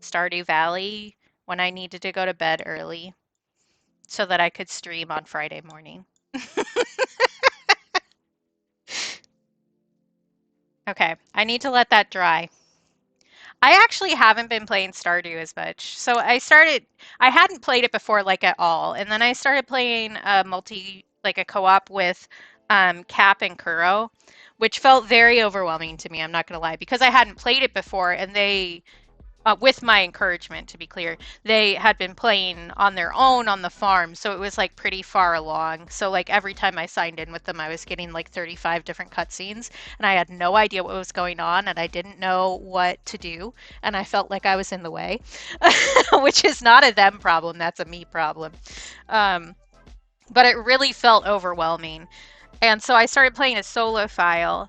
Stardew Valley when I needed to go to bed early so that I could stream on Friday morning. Okay, I need to let that dry. I actually haven't been playing Stardew as much. So I hadn't played it before like at all. And then I started playing like a co-op with Cap and Kuro, which felt very overwhelming to me, I'm not gonna lie, because I hadn't played it before and they with my encouragement, to be clear, they had been playing on their own on the farm, so it was like pretty far along. So like every time I signed in with them, I was getting like 35 different cutscenes, and I had no idea what was going on, and I didn't know what to do, and I felt like I was in the way, which is not a them problem, that's a me problem. Um, but it really felt overwhelming. And so I started playing a solo file,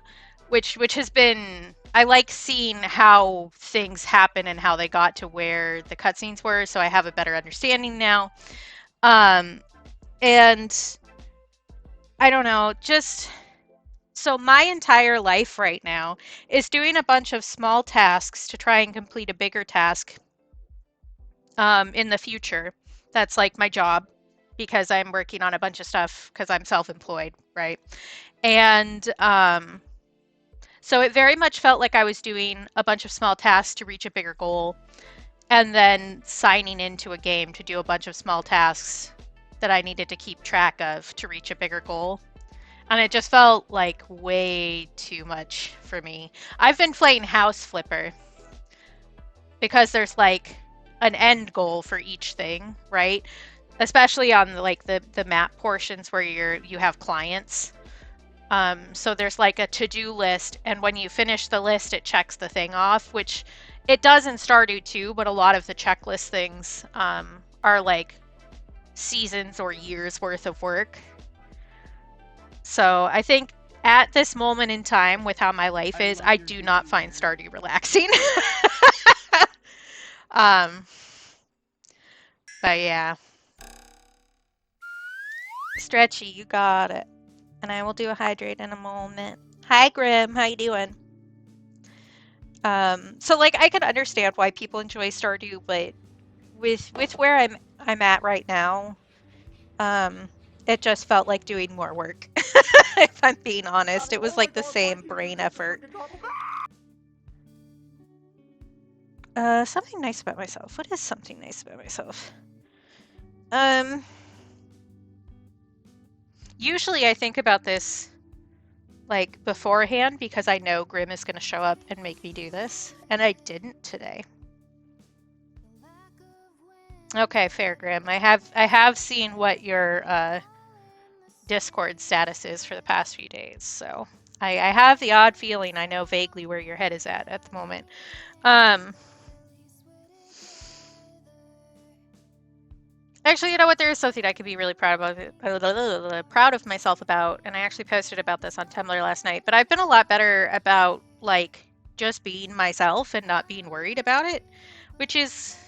which has been I like seeing how things happen and how they got to where the cutscenes were, so I have a better understanding now. Um, and I don't know, just so my entire life right now is doing a bunch of small tasks to try and complete a bigger task in the future. That's like my job because I'm working on a bunch of stuff because I'm self-employed, right? And so it very much felt like I was doing a bunch of small tasks to reach a bigger goal and then signing into a game to do a bunch of small tasks that I needed to keep track of to reach a bigger goal. And it just felt like way too much for me. I've been playing House Flipper because there's like an end goal for each thing, right? Especially on like the map portions where you have clients. So there's like a to-do list, and when you finish the list, it checks the thing off, which it does in Stardew too, but a lot of the checklist things are like seasons or years worth of work. So I think at this moment in time, with how my life is, I do not find Stardew relaxing. But yeah. Stretchy, you got it. And I will do a hydrate in a moment. Hi, Grim. How you doing? So like I can understand why people enjoy Stardew, but with where I'm at right now, it just felt like doing more work. If I'm being honest, it was like the same brain effort. Something nice about myself. What is something nice about myself? Usually I think about this like beforehand because I know Grim is going to show up and make me do this, and I didn't today. Okay, fair, Grim. I have seen what your Discord status is for the past few days, so I have the odd feeling I know vaguely where your head is at the moment. Actually, you know what? There is something I could be really proud of myself about, and I actually posted about this on Tumblr last night. But I've been a lot better about like just being myself and not being worried about it, which is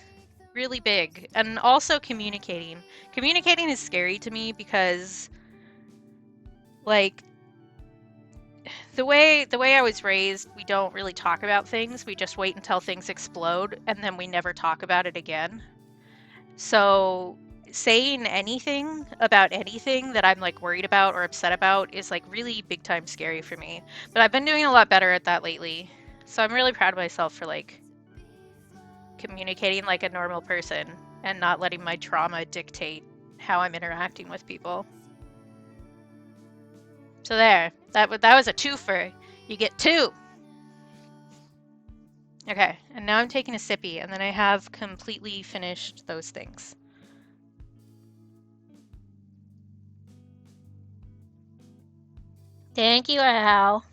really big. And also communicating. Communicating is scary to me because like the way I was raised, we don't really talk about things. We just wait until things explode and then we never talk about it again. So saying anything about anything that I'm like worried about or upset about is like really big time scary for me. But I've been doing a lot better at that lately. So I'm really proud of myself for like communicating like a normal person and not letting my trauma dictate how I'm interacting with people. So there, that was a twofer. You get 2. Okay, and now I'm taking a sippy, and then I have completely finished those things. Thank you, Al.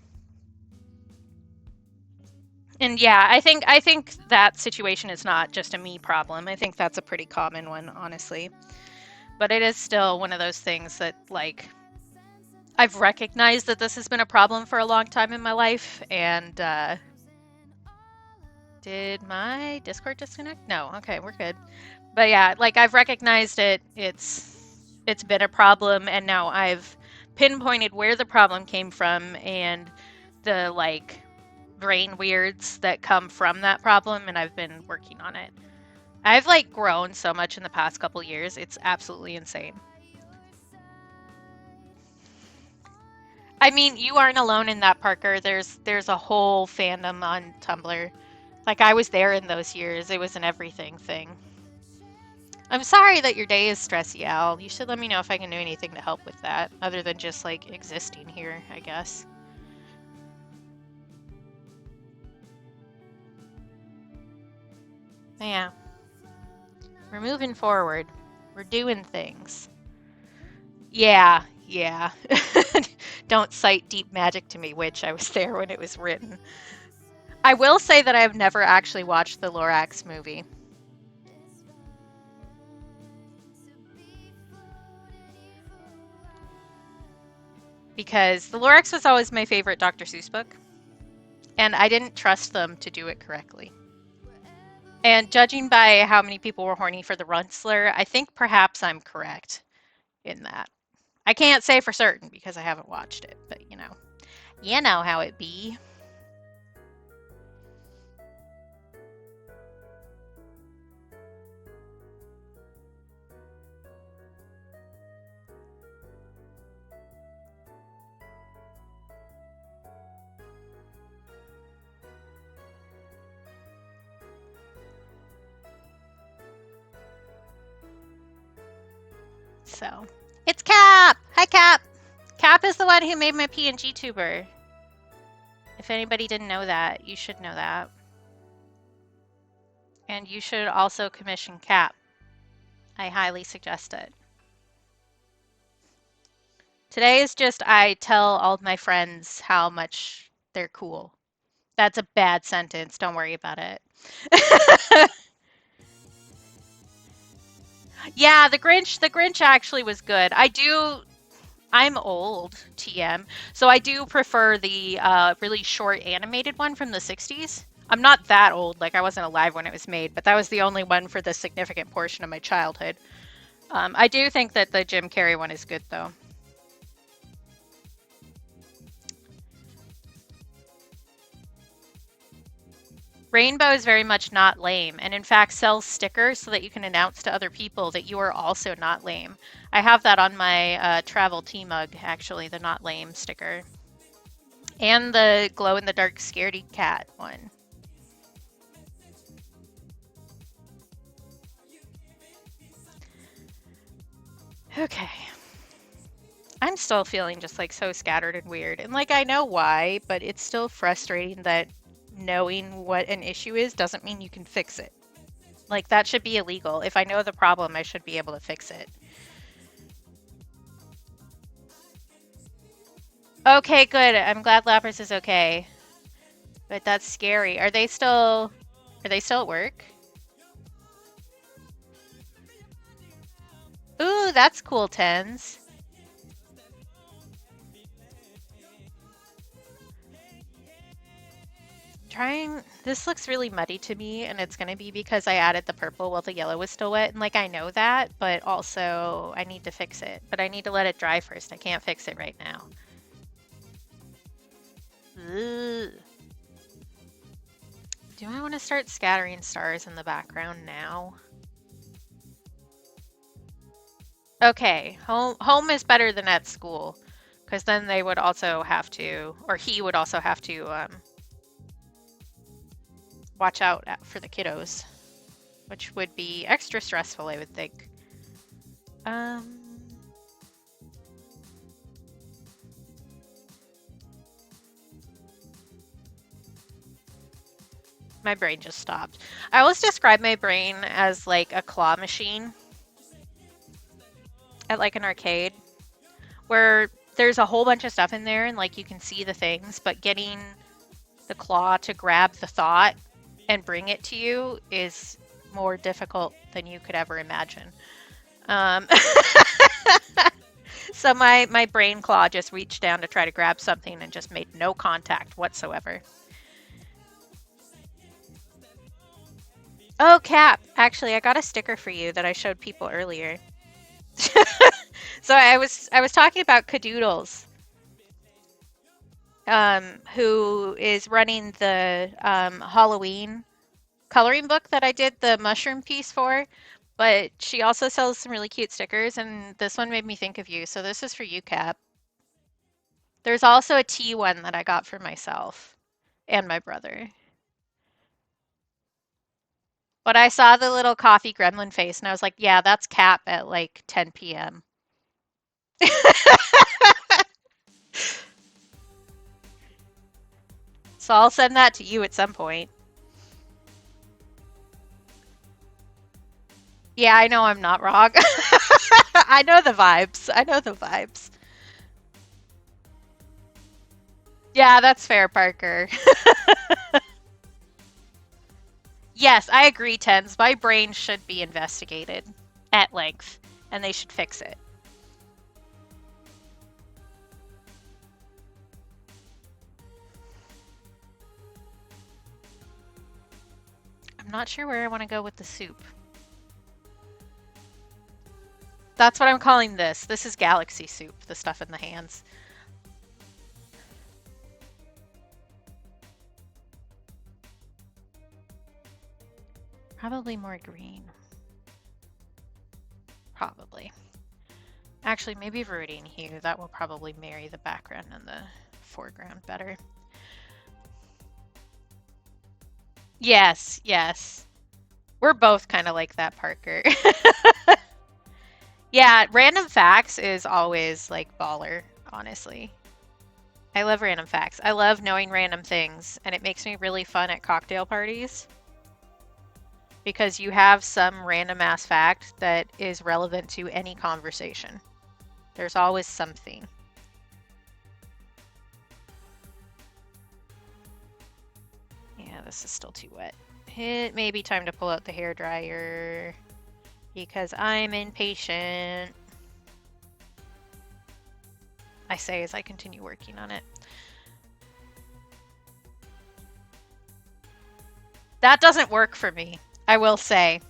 And yeah, I think that situation is not just a me problem. I think that's a pretty common one, honestly. But it is still one of those things that like I've recognized that this has been a problem for a long time in my life, and did my Discord disconnect? No. Okay, we're good. But yeah, like I've recognized it. It's been a problem, and now I've pinpointed where the problem came from and the like brain weirds that come from that problem, and I've been working on it. I've like grown so much in the past couple years. It's absolutely insane. I mean, you aren't alone in that, Parker. There's a whole fandom on Tumblr Like, I was there in those years. It was an everything thing. I'm sorry that your day is stressy, Al. You should let me know if I can do anything to help with that, other than just, like, existing here, I guess. Yeah. We're moving forward. We're doing things. Yeah, yeah. Don't cite deep magic to me, witch. I was there when it was written. I will say that I've never actually watched the Lorax movie. Because the Lorax was always my favorite Dr. Seuss book. And I didn't trust them to do it correctly. And judging by how many people were horny for the Runstler, I think perhaps I'm correct in that. I can't say for certain because I haven't watched it, but you know how it be. So, it's Cap! Hi, Cap! Cap is the one who made my PNG tuber. If anybody didn't know that, you should know that. And you should also commission Cap. I highly suggest it. Today is just I tell all of my friends how much they're cool. That's a bad sentence. Don't worry about it. Yeah, the Grinch actually was good. I'm old, TM, so I do prefer the really short animated one from the 60s. I'm not that old, like I wasn't alive when it was made, but that was the only one for the significant portion of my childhood. I do think that the Jim Carrey one is good, though. Rainbow is very much not lame, and in fact sells stickers so that you can announce to other people that you are also not lame. I have that on my travel tea mug, actually, the not lame sticker. And the glow-in-the-dark scaredy cat one. Okay. I'm still feeling just like so scattered and weird, and like I know why, but it's still frustrating that knowing what an issue is doesn't mean you can fix it. Like, that should be illegal. If I know the problem, I should be able to fix it. Okay, good. I'm glad Lapras is okay. But that's scary. Are they still at work? Ooh, that's cool, Tens. This looks really muddy to me, and it's gonna be because I added the purple while the yellow was still wet, and like I know that, but also I need to fix it. But I need to let it dry first. I can't fix it right now. Ugh. Do I want to start scattering stars in the background now? Okay, home is better than at school, because then they would also have to, or he would also have to watch out for the kiddos, which would be extra stressful, I would think. My brain just stopped. I always describe my brain as like a claw machine at like an arcade, where there's a whole bunch of stuff in there and like you can see the things, but getting the claw to grab the thought and bring it to you is more difficult than you could ever imagine. So my brain claw just reached down to try to grab something and just made no contact whatsoever. Oh, Cap! Actually, I got a sticker for you that I showed people earlier. So I was talking about Cadoodles, who is running the Halloween coloring book that I did the mushroom piece for, but she also sells some really cute stickers, and this one made me think of you, so this is for you, Cap. There's also a tea one that I got for myself and my brother. But I saw the little coffee gremlin face and I was like, yeah, that's Cap at like 10 p.m. So I'll send that to you at some point. Yeah, I know I'm not wrong. I know the vibes. I know the vibes. Yeah, that's fair, Parker. Yes, I agree, Tens. My brain should be investigated at length, and they should fix it. I'm not sure where I want to go with the soup. That's what I'm calling this. This is galaxy soup, the stuff in the hands. Probably more green. Probably. Actually, maybe Viridian Hue. That will probably marry the background and the foreground better. Yes, yes. We're both kind of like that, Parker. Yeah, random facts is always like baller, honestly. I love random facts. I love knowing random things, and it makes me really fun at cocktail parties. Because you have some random ass fact that is relevant to any conversation. There's always something. Yeah, this is still too wet. It may be time to pull out the hairdryer because I'm impatient. I say as I continue working on it. That doesn't work for me, I will say.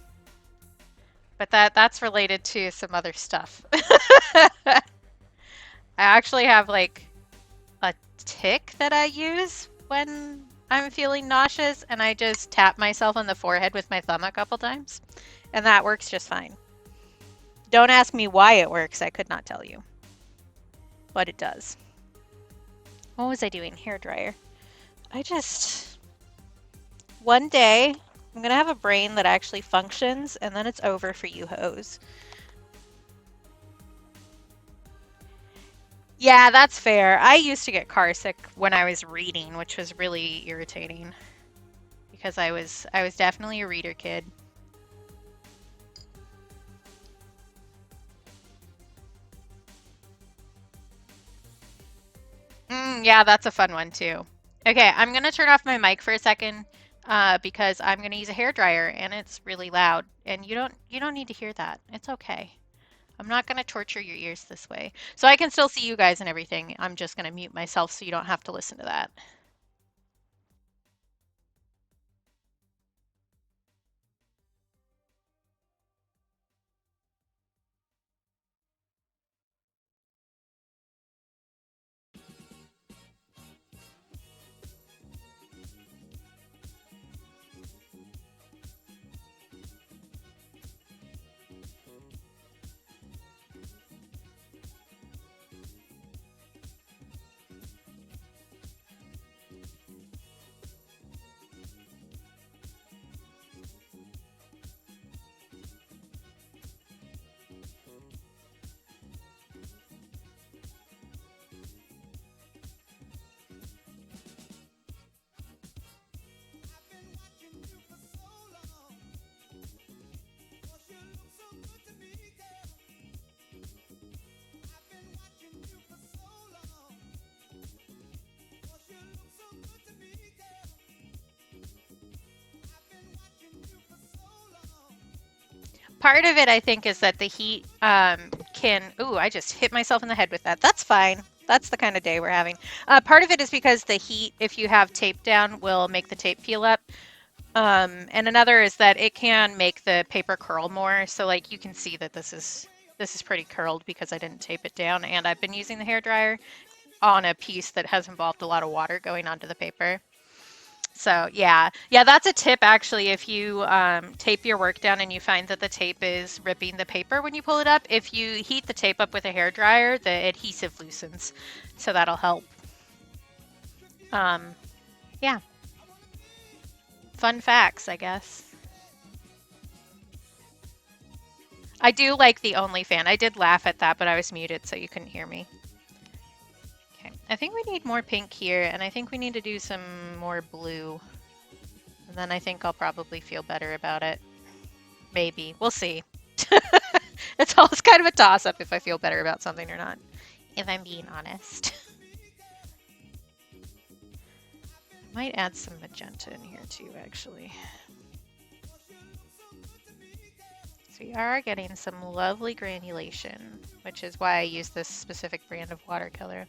But that's related to some other stuff. I actually have like a tick that I use when I'm feeling nauseous, and I just tap myself on the forehead with my thumb a couple times, and that works just fine. Don't ask me why it works, I could not tell you. But it does. What was I doing? Hairdryer. One day, I'm gonna have a brain that actually functions, and then it's over for you hoes. Yeah, that's fair. I used to get car sick when I was reading, which was really irritating. Because I was definitely a reader kid. Yeah, that's a fun one too. Okay, I'm gonna turn off my mic for a second because I'm gonna use a hairdryer and it's really loud, and you don't need to hear that. It's okay. I'm not gonna torture your ears this way. So I can still see you guys and everything. I'm just gonna mute myself so you don't have to listen to that. Part of it, I think, is that the heat can... Ooh, I just hit myself in the head with that. That's fine. That's the kind of day we're having. Part of it is because the heat, if you have tape down, will make the tape peel up. And another is that it can make the paper curl more. So, like, you can see that this is pretty curled because I didn't tape it down. And I've been using the hairdryer on a piece that has involved a lot of water going onto the paper. So yeah, that's a tip actually. If you tape your work down and you find that the tape is ripping the paper when you pull it up, if you heat the tape up with a hairdryer, the adhesive loosens, so that'll help. Yeah. Fun facts, I guess. I do like the OnlyFan. I did laugh at that, but I was muted, so you couldn't hear me. Okay, I think we need more pink here, and I think we need to do some more blue. And then I think I'll probably feel better about it. Maybe. We'll see. It's always kind of a toss-up if I feel better about something or not, if I'm being honest. I might add some magenta in here too, actually. So we are getting some lovely granulation, which is why I use this specific brand of watercolor.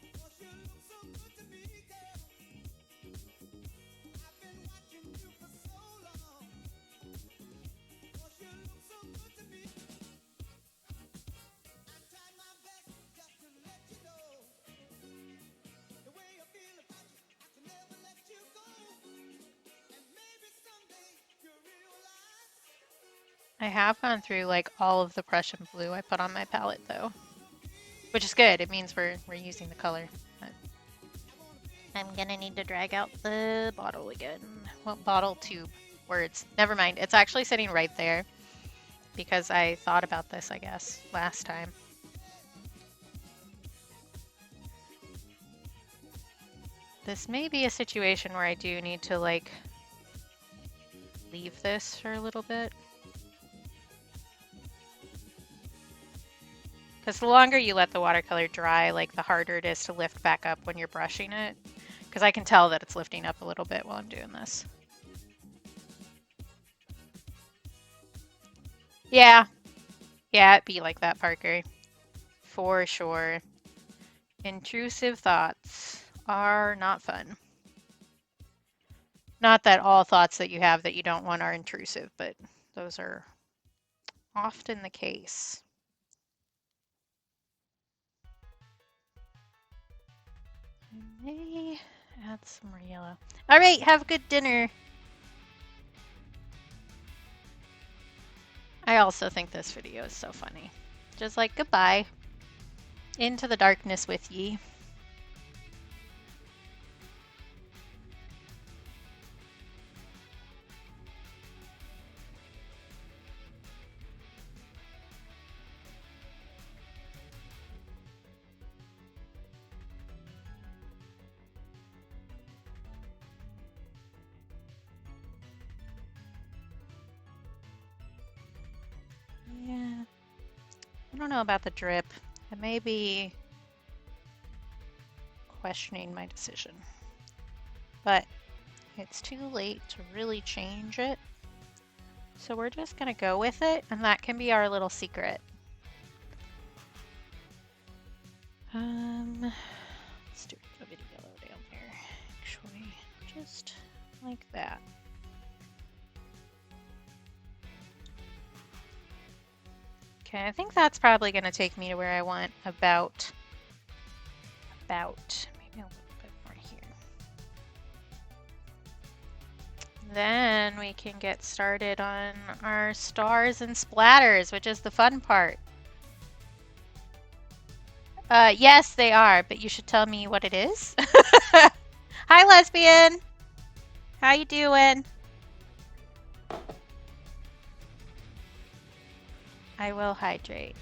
I have gone through like all of the Prussian blue I put on my palette though, which is good. It means we're using the color. But I'm gonna need to drag out the bottle again. What bottle? Tube. Words. Never mind. It's actually sitting right there because I thought about this, I guess, last time. This may be a situation where I do need to like leave this for a little bit. Because the longer you let the watercolor dry, like the harder it is to lift back up when you're brushing it. Because I can tell that it's lifting up a little bit while I'm doing this. Yeah. Yeah, it'd be like that, Parker. For sure. Intrusive thoughts are not fun. Not that all thoughts that you have that you don't want are intrusive, but those are often the case. I may add some more yellow. All right, have a good dinner. I also think this video is so funny. Just like, goodbye. Into the darkness with ye. Yeah. I don't know about the drip. I may be questioning my decision. But it's too late to really change it. So we're just gonna go with it, and that can be our little secret. Let's do a bit of yellow down here. Actually, just like that. Okay, I think that's probably going to take me to where I want about maybe a little bit more here. Then we can get started on our stars and splatters, which is the fun part. Yes, they are, but you should tell me what it is. Hi, lesbian. How you doing? I will hydrate,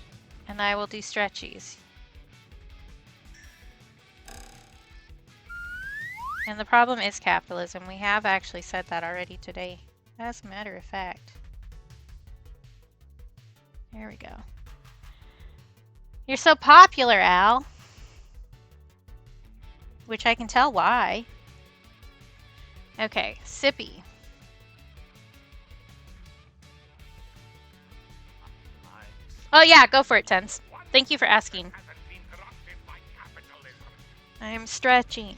and I will do stretchies. And the problem is capitalism. We have actually said that already today, as a matter of fact. There we go. You're so popular, Al. Which I can tell why. Okay, Sippy. Oh yeah, go for it, Tense. Thank you for asking. I'm stretching.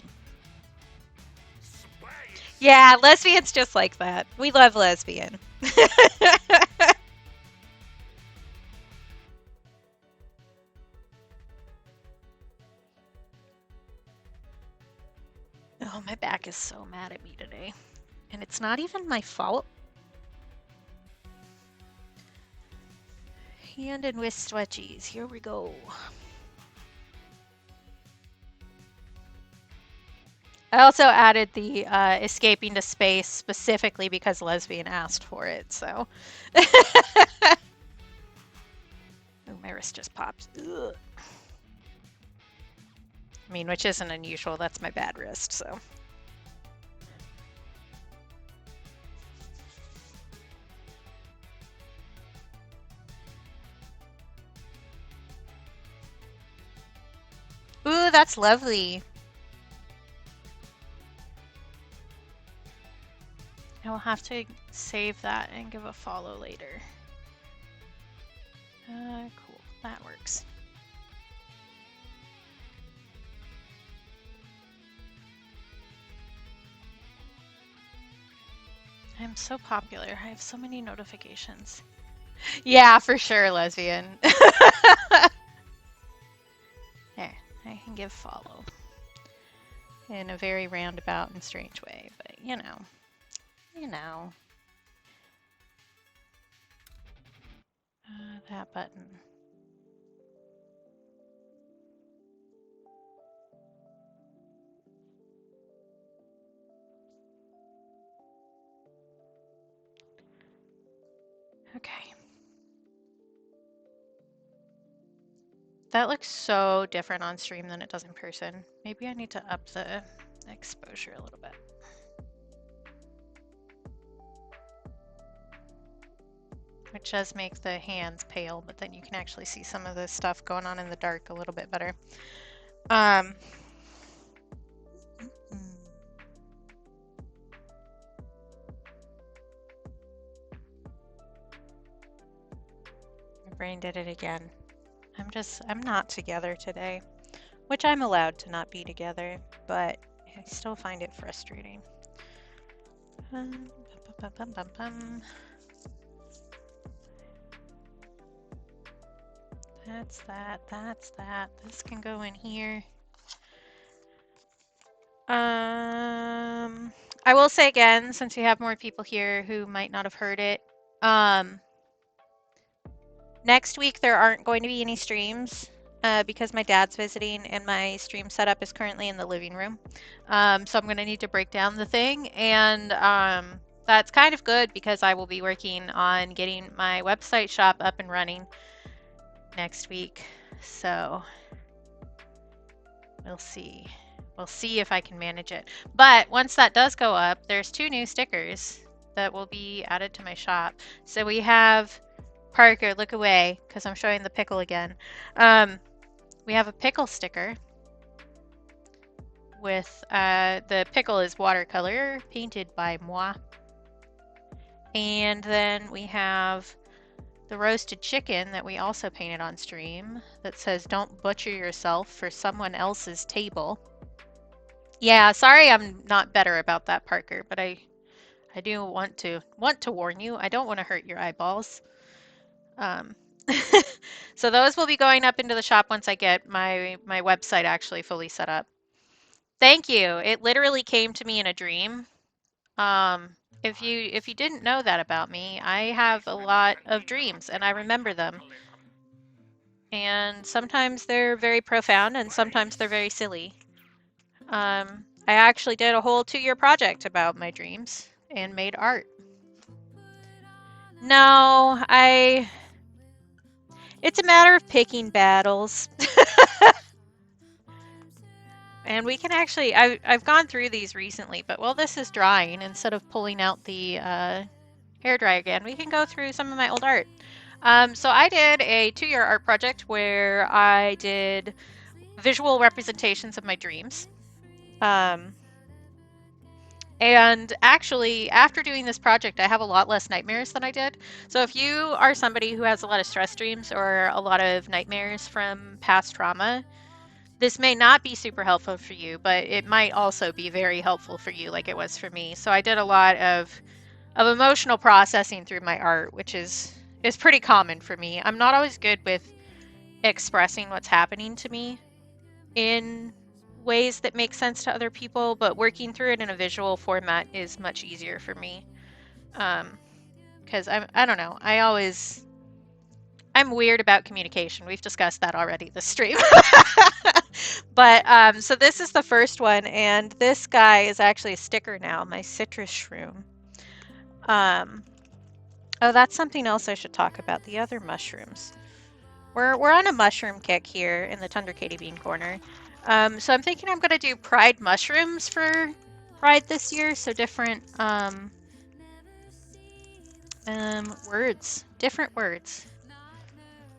Yeah, lesbian's just like that. We love lesbian. Oh, my back is so mad at me today. And it's not even my fault. Hand and wrist stretchies. Here we go. I also added the escaping to space specifically because lesbian asked for it, so. Ooh, my wrist just popped. Ugh. I mean, which isn't unusual. That's my bad wrist, so. Ooh, that's lovely. I will have to save that and give a follow later. Cool. That works. I'm so popular. I have so many notifications. Yeah, for sure, lesbian. There, I can give follow. In a very roundabout and strange way, but you know. That button. Okay. That looks so different on stream than it does in person. Maybe I need to up the exposure a little bit. Which does make the hands pale, but then you can actually see some of the stuff going on in the dark a little bit better. My brain did it again. I'm not together today, which I'm allowed to not be together, but I still find it frustrating. That's that. This can go in here. I will say again, since we have more people here who might not have heard it, next week there aren't going to be any streams because my dad's visiting and my stream setup is currently in the living room. So I'm going to need to break down the thing, and that's kind of good because I will be working on getting my website shop up and running next week. So we'll see. We'll see if I can manage it. But once that does go up, there's 2 new stickers that will be added to my shop. So we have Parker, look away, because I'm showing the pickle again. We have a pickle sticker with the pickle is watercolor painted by moi. And then we have the roasted chicken that we also painted on stream that says don't butcher yourself for someone else's table. Yeah, sorry I'm not better about that, Parker, but I do want to warn you. I don't want to hurt your eyeballs. So those will be going up into the shop once I get my website actually fully set up. Thank you. It literally came to me in a dream. If you didn't know that about me, I have a lot of dreams and I remember them. And sometimes they're very profound and sometimes they're very silly. I actually did a whole 2-year project about my dreams and made art. No, it's a matter of picking battles. And we can actually, I've gone through these recently, but while this is drying, instead of pulling out the hairdryer again, we can go through some of my old art. So I did a 2-year art project where I did visual representations of my dreams. And actually, after doing this project, I have a lot less nightmares than I did. So if you are somebody who has a lot of stress dreams or a lot of nightmares from past trauma, this may not be super helpful for you, but it might also be very helpful for you like it was for me. So I did a lot of emotional processing through my art, which is pretty common for me. I'm not always good with expressing what's happening to me in ways that make sense to other people, but working through it in a visual format is much easier for me. Because I don't know, I'm weird about communication. We've discussed that already this stream. But so this is the first one, and this guy is actually a sticker now, my citrus shroom. Oh, that's something else I should talk about, the other mushrooms. We're on a mushroom kick here in the Tundra Katie Bean corner. So I'm thinking I'm gonna do Pride mushrooms for Pride this year. So different words, different words,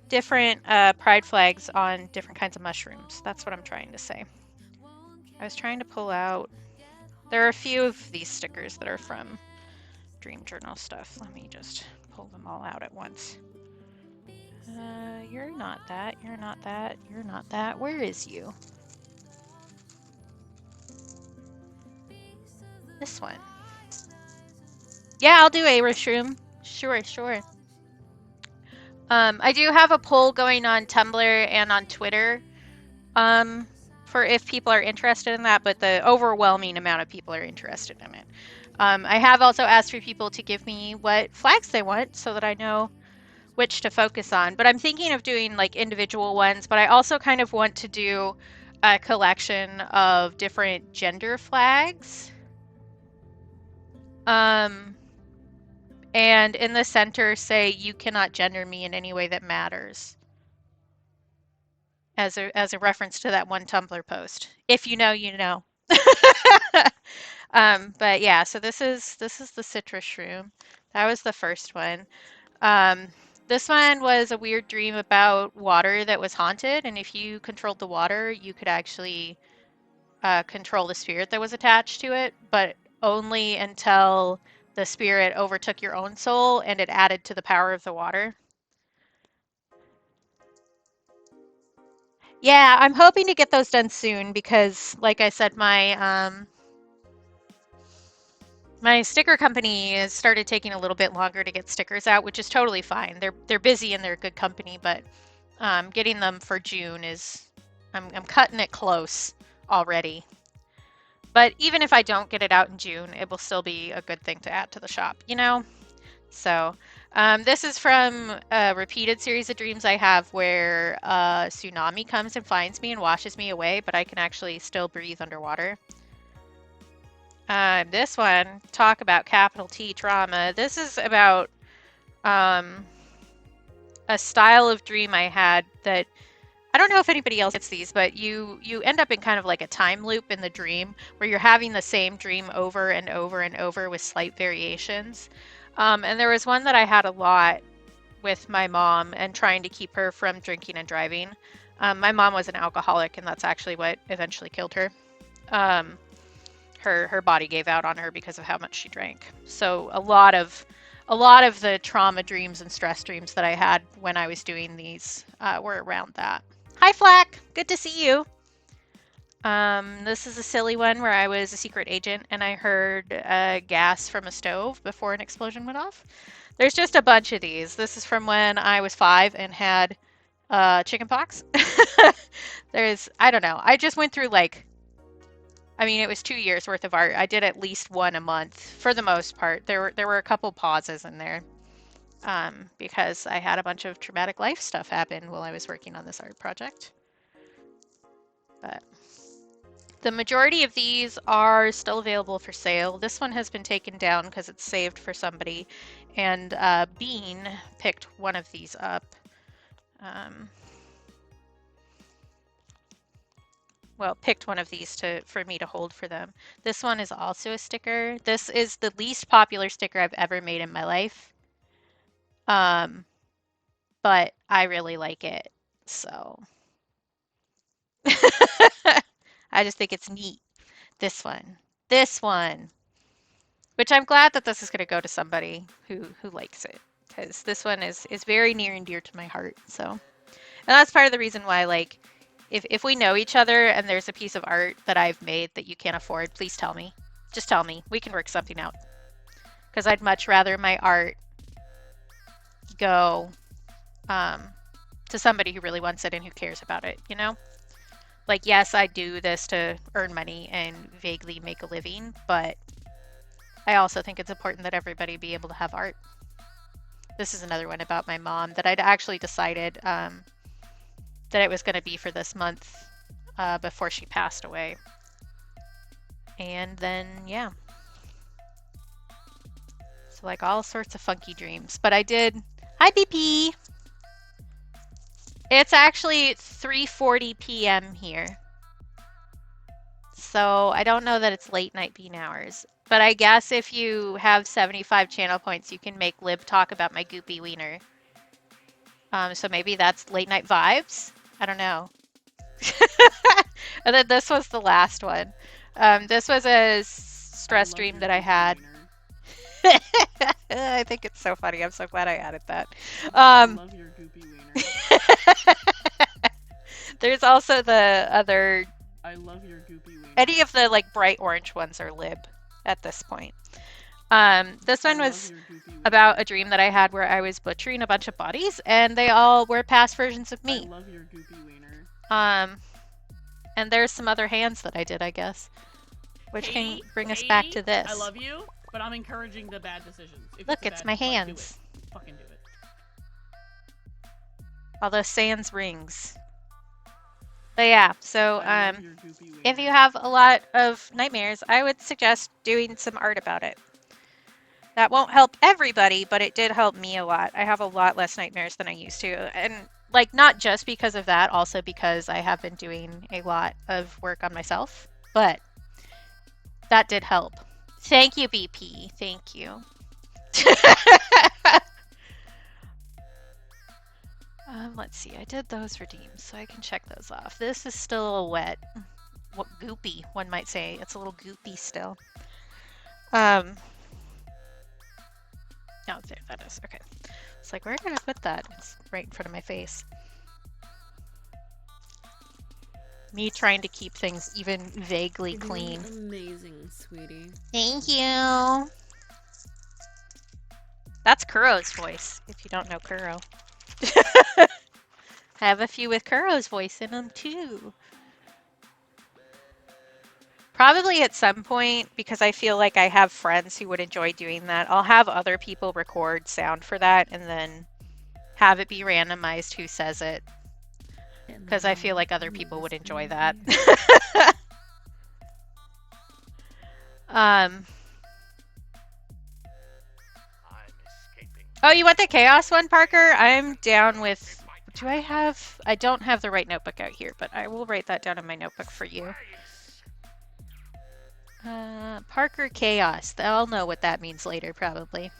different Pride flags on different kinds of mushrooms. That's what I'm trying to say. I was trying to pull out. There are a few of these stickers that are from Dream Journal stuff. Let me just pull them all out at once. You're not that, you're not that, you're not that. Where is you? This one. Yeah, I'll do a mushroom. Sure, sure. I do have a poll going on Tumblr and on Twitter for if people are interested in that, but the overwhelming amount of people are interested in it. I have also asked for people to give me what flags they want so that I know which to focus on. But I'm thinking of doing like individual ones, but I also kind of want to do a collection of different gender flags. And in the center say, "You cannot gender me in any way that matters." As a reference to that one Tumblr post. If you know, you know. But yeah, so this is the citrus shroom. That was the first one. This one was a weird dream about water that was haunted, and if you controlled the water, you could actually control the spirit that was attached to it, but only until the spirit overtook your own soul and it added to the power of the water. Yeah, I'm hoping to get those done soon because, like I said, my sticker company has started taking a little bit longer to get stickers out, which is totally fine. They're busy and they're a good company, but getting them for June is I'm cutting it close already. But even if I don't get it out in June, it will still be a good thing to add to the shop, you know? So this is from a repeated series of dreams I have where a tsunami comes and finds me and washes me away, but I can actually still breathe underwater. This one, talk about capital T trauma. This is about a style of dream I had that I don't know if anybody else gets these, but you end up in kind of like a time loop in the dream where you're having the same dream over and over and over with slight variations. And there was one that I had a lot with my mom and trying to keep her from drinking and driving. My mom was an alcoholic, and that's actually what eventually killed her. Her body gave out on her because of how much she drank. So a lot of the trauma dreams and stress dreams that I had when I was doing these were around that. Hi, Flack. Good to see you. This is a silly one where I was a secret agent and I heard gas from a stove before an explosion went off. There's just a bunch of these. This is from when I was 5 and had chicken pox. I don't know. I just went through it was 2 years worth of art. I did at least one a month for the most part. There were a couple pauses in there because I had a bunch of traumatic life stuff happen while I was working on this art project. But the majority of these are still available for sale. This one has been taken down because it's saved for somebody, and Bean picked one of these up. Picked one of these for me to hold for them. This one is also a sticker. This is the least popular sticker I've ever made in my life. But I really like it, so. I just think it's neat. This one, which I'm glad that this is going to go to somebody who likes it, because this one is very near and dear to my heart. So, and that's part of the reason why, like, if we know each other and there's a piece of art that I've made that you can't afford, please tell me. Just tell me. We can work something out. Because I'd much rather my art go to somebody who really wants it and who cares about it, you know? Like, yes, I do this to earn money and vaguely make a living, but I also think it's important that everybody be able to have art. This is another one about my mom that I'd actually decided that it was going to be for this month before she passed away. And then, yeah. So, like, all sorts of funky dreams. But I did... Hi, BP! It's actually 3:40 p.m. here. So I don't know that it's late night bean hours. But I guess if you have 75 channel points, you can make Lib talk about my goopy wiener. So maybe that's late night vibes? I don't know. And then this was the last one. This was a stress dream that I had. I think it's so funny. I'm so glad I added that. I love your goopy wiener. There's also the other. I love your goopy wiener. Any of the like bright orange ones are Lib at this point. This one was about a dream that I had where I was butchering a bunch of bodies, and they all were past versions of me. I love your goopy wiener. And there's some other hands that I did, I guess, which Katie, can bring us back to this. I love you, but I'm encouraging the bad decisions. If Look, it's it's my do it. hands. Fucking do it. Although sans rings. But yeah, so I love your goopy wiener. if you have a lot of nightmares, I would suggest doing some art about it. That won't help everybody, but it did help me a lot. I have a lot less nightmares than I used to. And like not just because of that, also because I have been doing a lot of work on myself. But that did help. Thank you, BP. Thank you. Let's see. I did those redeems, so I can check those off. This is still a wet. What goopy, one might say. It's a little goopy still. No, there that is. Okay. It's like, where did I put that? It's right in front of my face. Me trying to keep things even vaguely clean. Amazing, sweetie. Thank you. That's Kuro's voice, if you don't know Kuro. I have a few with Kuro's voice in them too. Probably at some point, because I feel like I have friends who would enjoy doing that, I'll have other people record sound for that and then have it be randomized who says it. Because I feel like other people would enjoy that. I'm escaping. Oh, you want the chaos one, Parker? I'm down with... Do I have... I don't have the right notebook out here, but I will write that down in my notebook for you. Parker Chaos. I'll know what that means later, probably.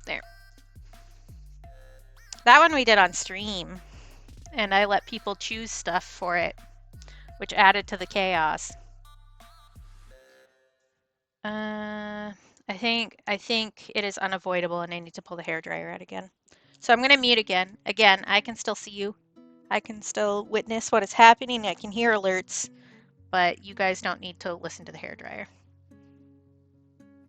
There. That one we did on stream. And I let people choose stuff for it, which added to the chaos. I think it is unavoidable and I need to pull the hairdryer out again. So I'm going to mute again. Again, I can still see you. I can still witness what is happening. I can hear alerts, but you guys don't need to listen to the hairdryer.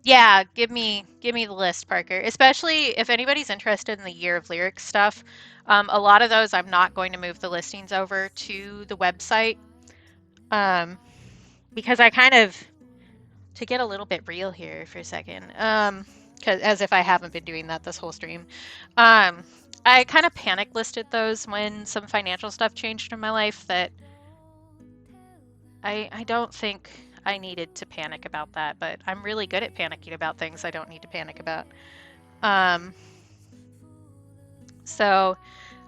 Yeah, give me the list, Parker. Especially if anybody's interested in the Year of Lyrics stuff. A lot of those I'm not going to move the listings over to the website. Because I kind of, to get a little bit real here for a second, because as if I haven't been doing that this whole stream. I kind of panic listed those when some financial stuff changed in my life that I don't think I needed to panic about that, but I'm really good at panicking about things I don't need to panic about. So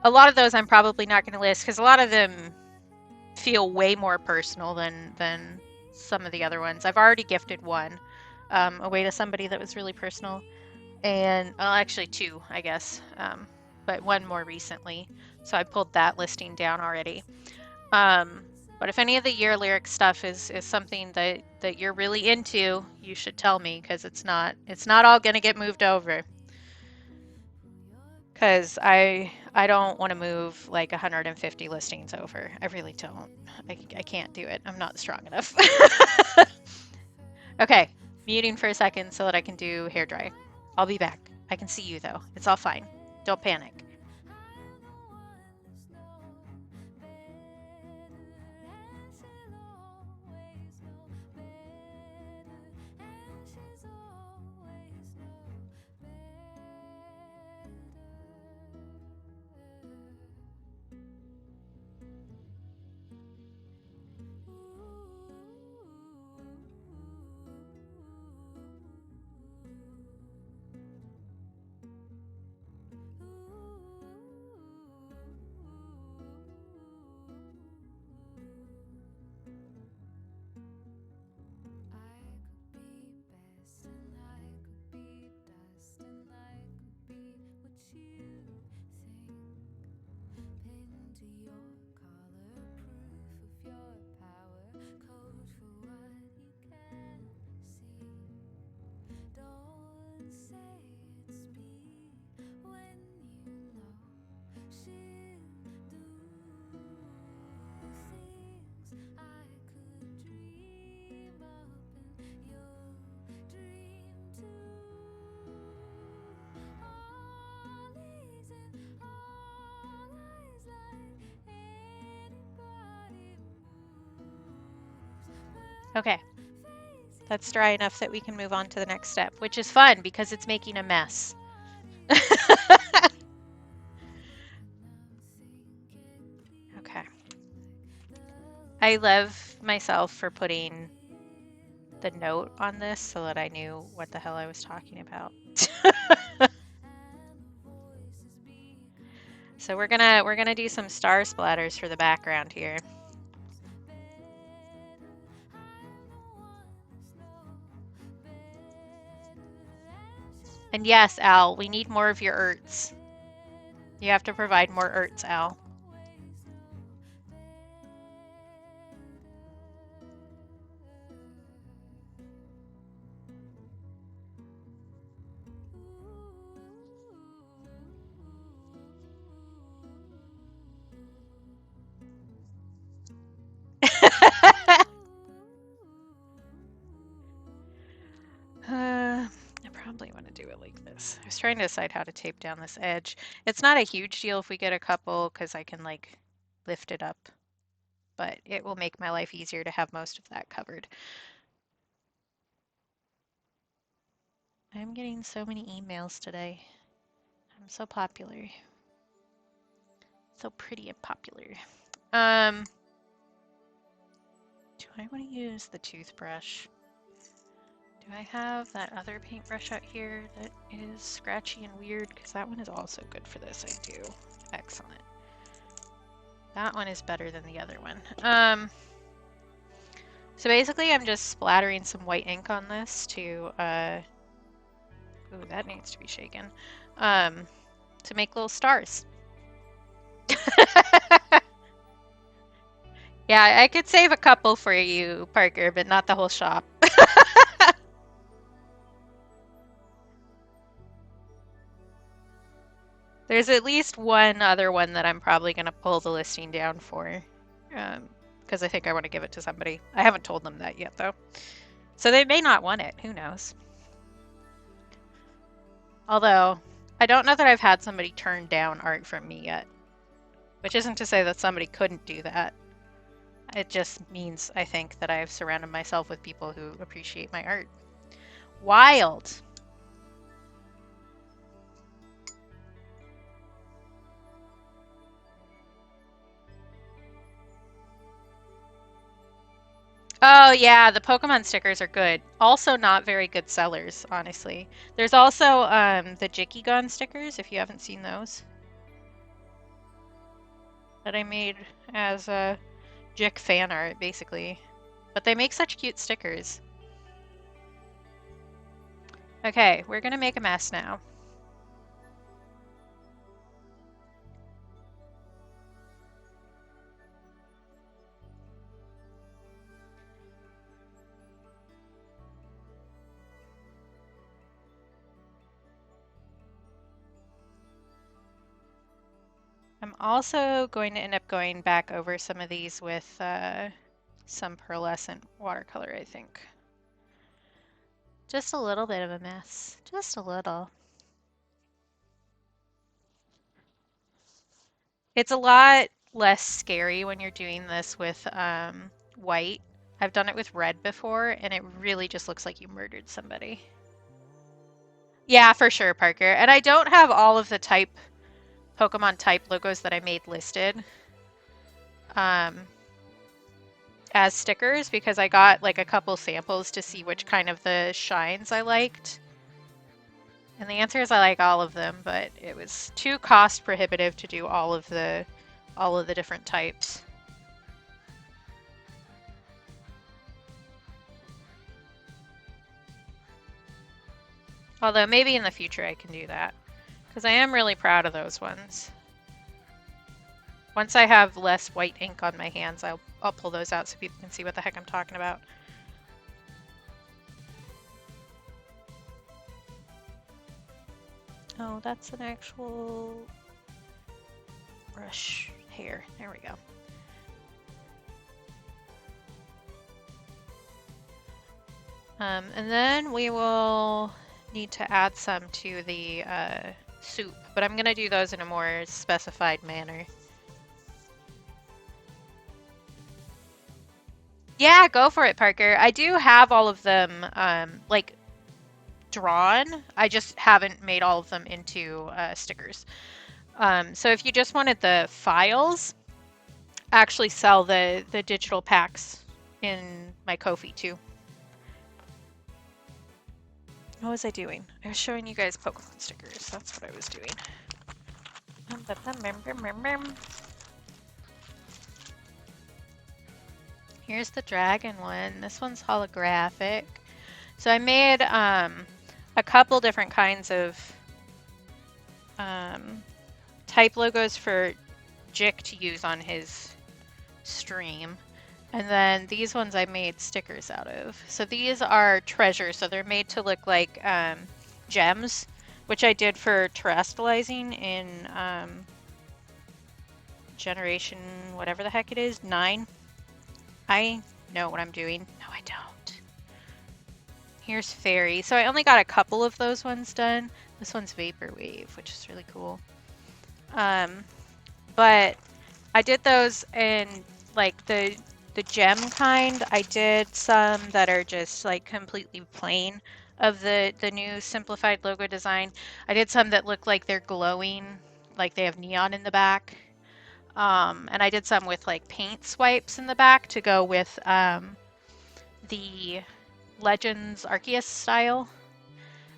a lot of those I'm probably not going to list because a lot of them feel way more personal than some of the other ones. I've already gifted one away to somebody that was really personal, and well, actually two, I guess. But one more recently, so I pulled that listing down already. But if any of the Year Lyric stuff is something that you're really into, you should tell me because it's not all gonna get moved over. Because I don't want to move like 150 listings over. I really don't. I can't do it. I'm not strong enough. Okay, muting for a second so that I can do hairdry. I'll be back. I can see you though. It's all fine. Don't panic. Okay. That's dry enough that we can move on to the next step, which is fun because it's making a mess. Okay. I love myself for putting the note on this so that I knew what the hell I was talking about. So we're gonna do some star splatters for the background here. And yes, Al, we need more of your Erts. You have to provide more Erts, Al. I probably want to do it like this. I was trying to decide how to tape down this edge. It's not a huge deal if we get a couple because I can like lift it up, but it will make my life easier to have most of that covered. I'm getting so many emails today. I'm so popular. So pretty and popular. Do I want to use the toothbrush? Do I have that other paintbrush out here that is scratchy and weird? Because that one is also good for this. I do. Excellent. That one is better than the other one. So basically I'm just splattering some white ink on this to, ooh, that needs to be shaken, to make little stars. Yeah, I could save a couple for you, Parker, but not the whole shop. There's at least one other one that I'm probably going to pull the listing down for, because I think I want to give it to somebody. I haven't told them that yet, though. So they may not want it. Who knows? Although, I don't know that I've had somebody turn down art from me yet. Which isn't to say that somebody couldn't do that. It just means, I think, that I've surrounded myself with people who appreciate my art. Wild! Oh yeah, the Pokemon stickers are good. Also not very good sellers, honestly. There's also the Jikigon stickers, if you haven't seen those. That I made as a Jik fan art, basically. But they make such cute stickers. Okay, we're gonna make a mess now. I'm also going to end up going back over some of these with some pearlescent watercolor, I think. Just a little bit of a mess. Just a little. It's a lot less scary when you're doing this with white. I've done it with red before, and it really just looks like you murdered somebody. Yeah, for sure, Parker. And I don't have all of the Pokemon type logos that I made listed as stickers because I got like a couple samples to see which kind of the shines I liked. And the answer is I like all of them, but it was too cost prohibitive to do all of the different types. Although maybe in the future I can do that, because I am really proud of those ones. Once I have less white ink on my hands, I'll pull those out so people can see what the heck I'm talking about. Oh, that's an actual brush hair. There we go. And then we will need to add some to the soup, but I'm going to do those in a more specified manner. Yeah, go for it, Parker. I do have all of them, like, drawn. I just haven't made all of them into stickers. So if you just wanted the files, I actually sell the digital packs in my Ko-fi too. What was I doing? I was showing you guys Pokemon stickers. That's what I was doing. Here's the dragon one. This one's holographic. So I made a couple different kinds of type logos for Jick to use on his stream. And then these ones I made stickers out of. So these are treasures, so they're made to look like gems, which I did for terrestrializing in generation, whatever the heck it is, 9. I know what I'm doing. No, I don't. Here's Fairy. So I only got a couple of those ones done. This one's Vaporwave, which is really cool. But I did those in like the gem kind. I did some that are just like completely plain of the new simplified logo design. I did some that look like they're glowing, like they have neon in the back. And I did some with like paint swipes in the back to go with the Legends Arceus style.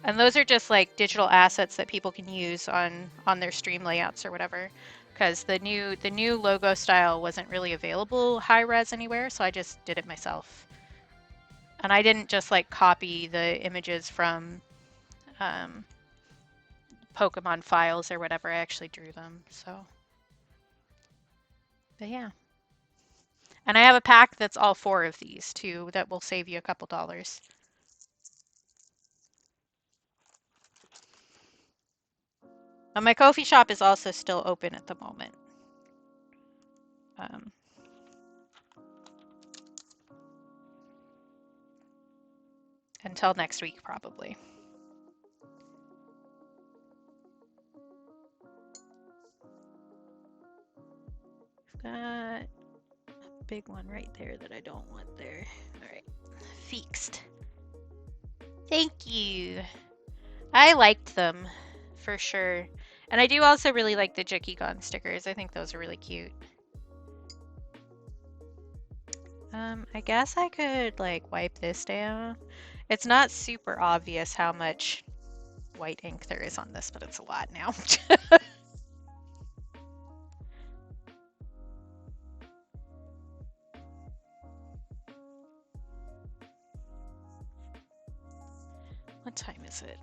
And those are just like digital assets that people can use on their stream layouts or whatever. Because the new logo style wasn't really available high res anywhere, so I just did it myself. And I didn't just like copy the images from Pokemon files or whatever. I actually drew them. So, but yeah. And I have a pack that's all 4 of these too that will save you a couple dollars. My Ko-fi shop is also still open at the moment. Until next week, probably. I've got a big one right there that I don't want there. All right, fixed. Thank you. I liked them for sure. And I do also really like the Jikigon stickers. I think those are really cute. I guess I could like wipe this down. It's not super obvious how much white ink there is on this, but it's a lot now. What time is it?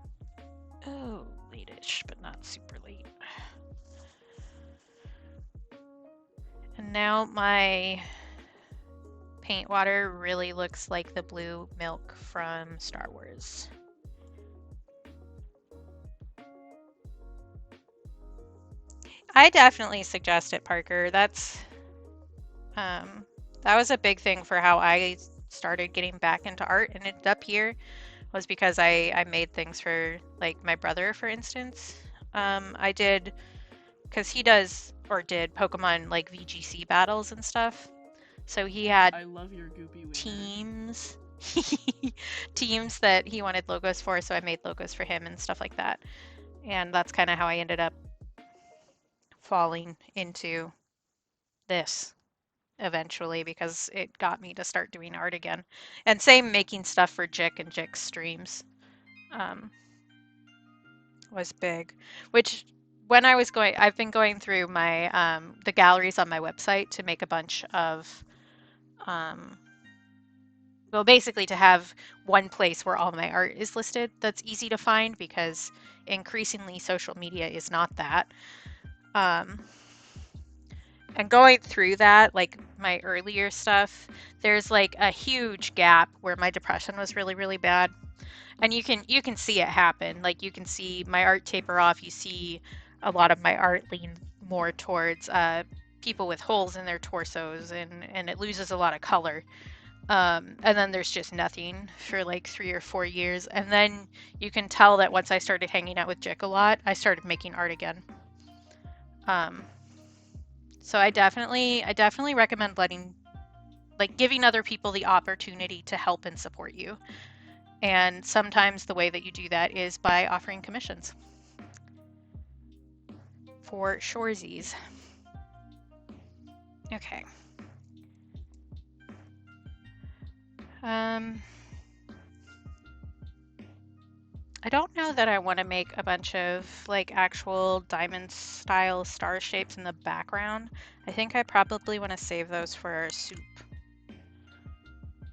Oh, late-ish, but not super late. And now my paint water really looks like the blue milk from Star Wars. I definitely suggest it, Parker. That was a big thing for how I started getting back into art and ended up here, was because I made things for like my brother, for instance. I did, because he does or did Pokemon like VGC battles and stuff. So he had I love your goopy winner. teams that he wanted logos for, so I made logos for him and stuff like that. And that's kind of how I ended up falling into this eventually, because it got me to start doing art again. And same making stuff for Jick and Jick's streams was big. Which when I was going, I've been going through my the galleries on my website to make a bunch of well, basically to have one place where all my art is listed that's easy to find, because increasingly social media is not that. And going through that, like my earlier stuff, there's like a huge gap where my depression was really, really bad. And you can see it happen. Like you can see my art taper off. You see a lot of my art lean more towards people with holes in their torsos, and it loses a lot of color. And then there's just nothing for like 3 or 4 years. And then you can tell that once I started hanging out with Jick a lot, I started making art again. So I definitely recommend like giving other people the opportunity to help and support you. And sometimes the way that you do that is by offering commissions for shoresies. Okay. I don't know that I want to make a bunch of like actual diamond style star shapes in the background. I think I probably want to save those for our soup.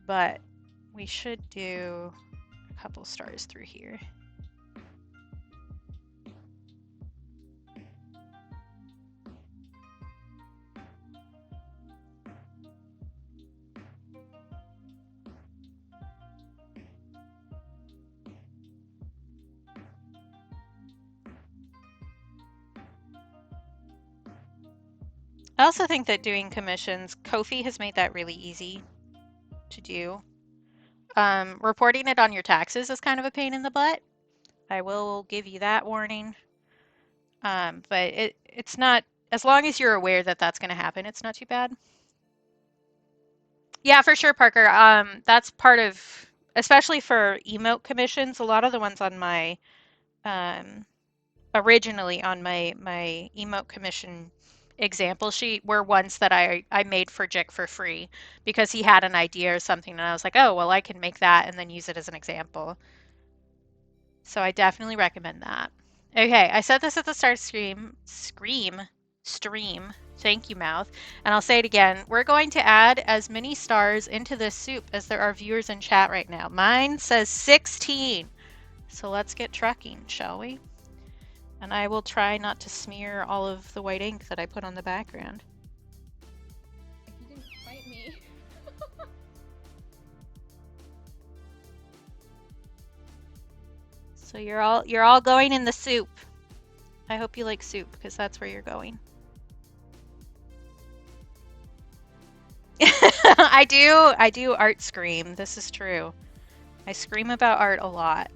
But we should do a couple stars through here. I also think that doing commissions, Ko-fi has made that really easy to do. Reporting it on your taxes is kind of a pain in the butt. I will give you that warning. But it's not, as long as you're aware that that's going to happen, it's not too bad. Yeah, for sure, Parker. That's part of, especially for emote commissions, a lot of the ones on my, originally on my emote commission example sheet were ones that I made for Jick for free because he had an idea or something and I was like, oh, well, I can make that and then use it as an example. So I definitely recommend that. Okay, I said this at the start stream. Thank you, Mouth. And I'll say it again. We're going to add as many stars into this soup as there are viewers in chat right now. Mine says 16. So let's get trucking, shall we? And I will try not to smear all of the white ink that I put on the background. You didn't fight me. So you're all going in the soup. I hope you like soup because that's where you're going. I do art scream. This is true. I scream about art a lot.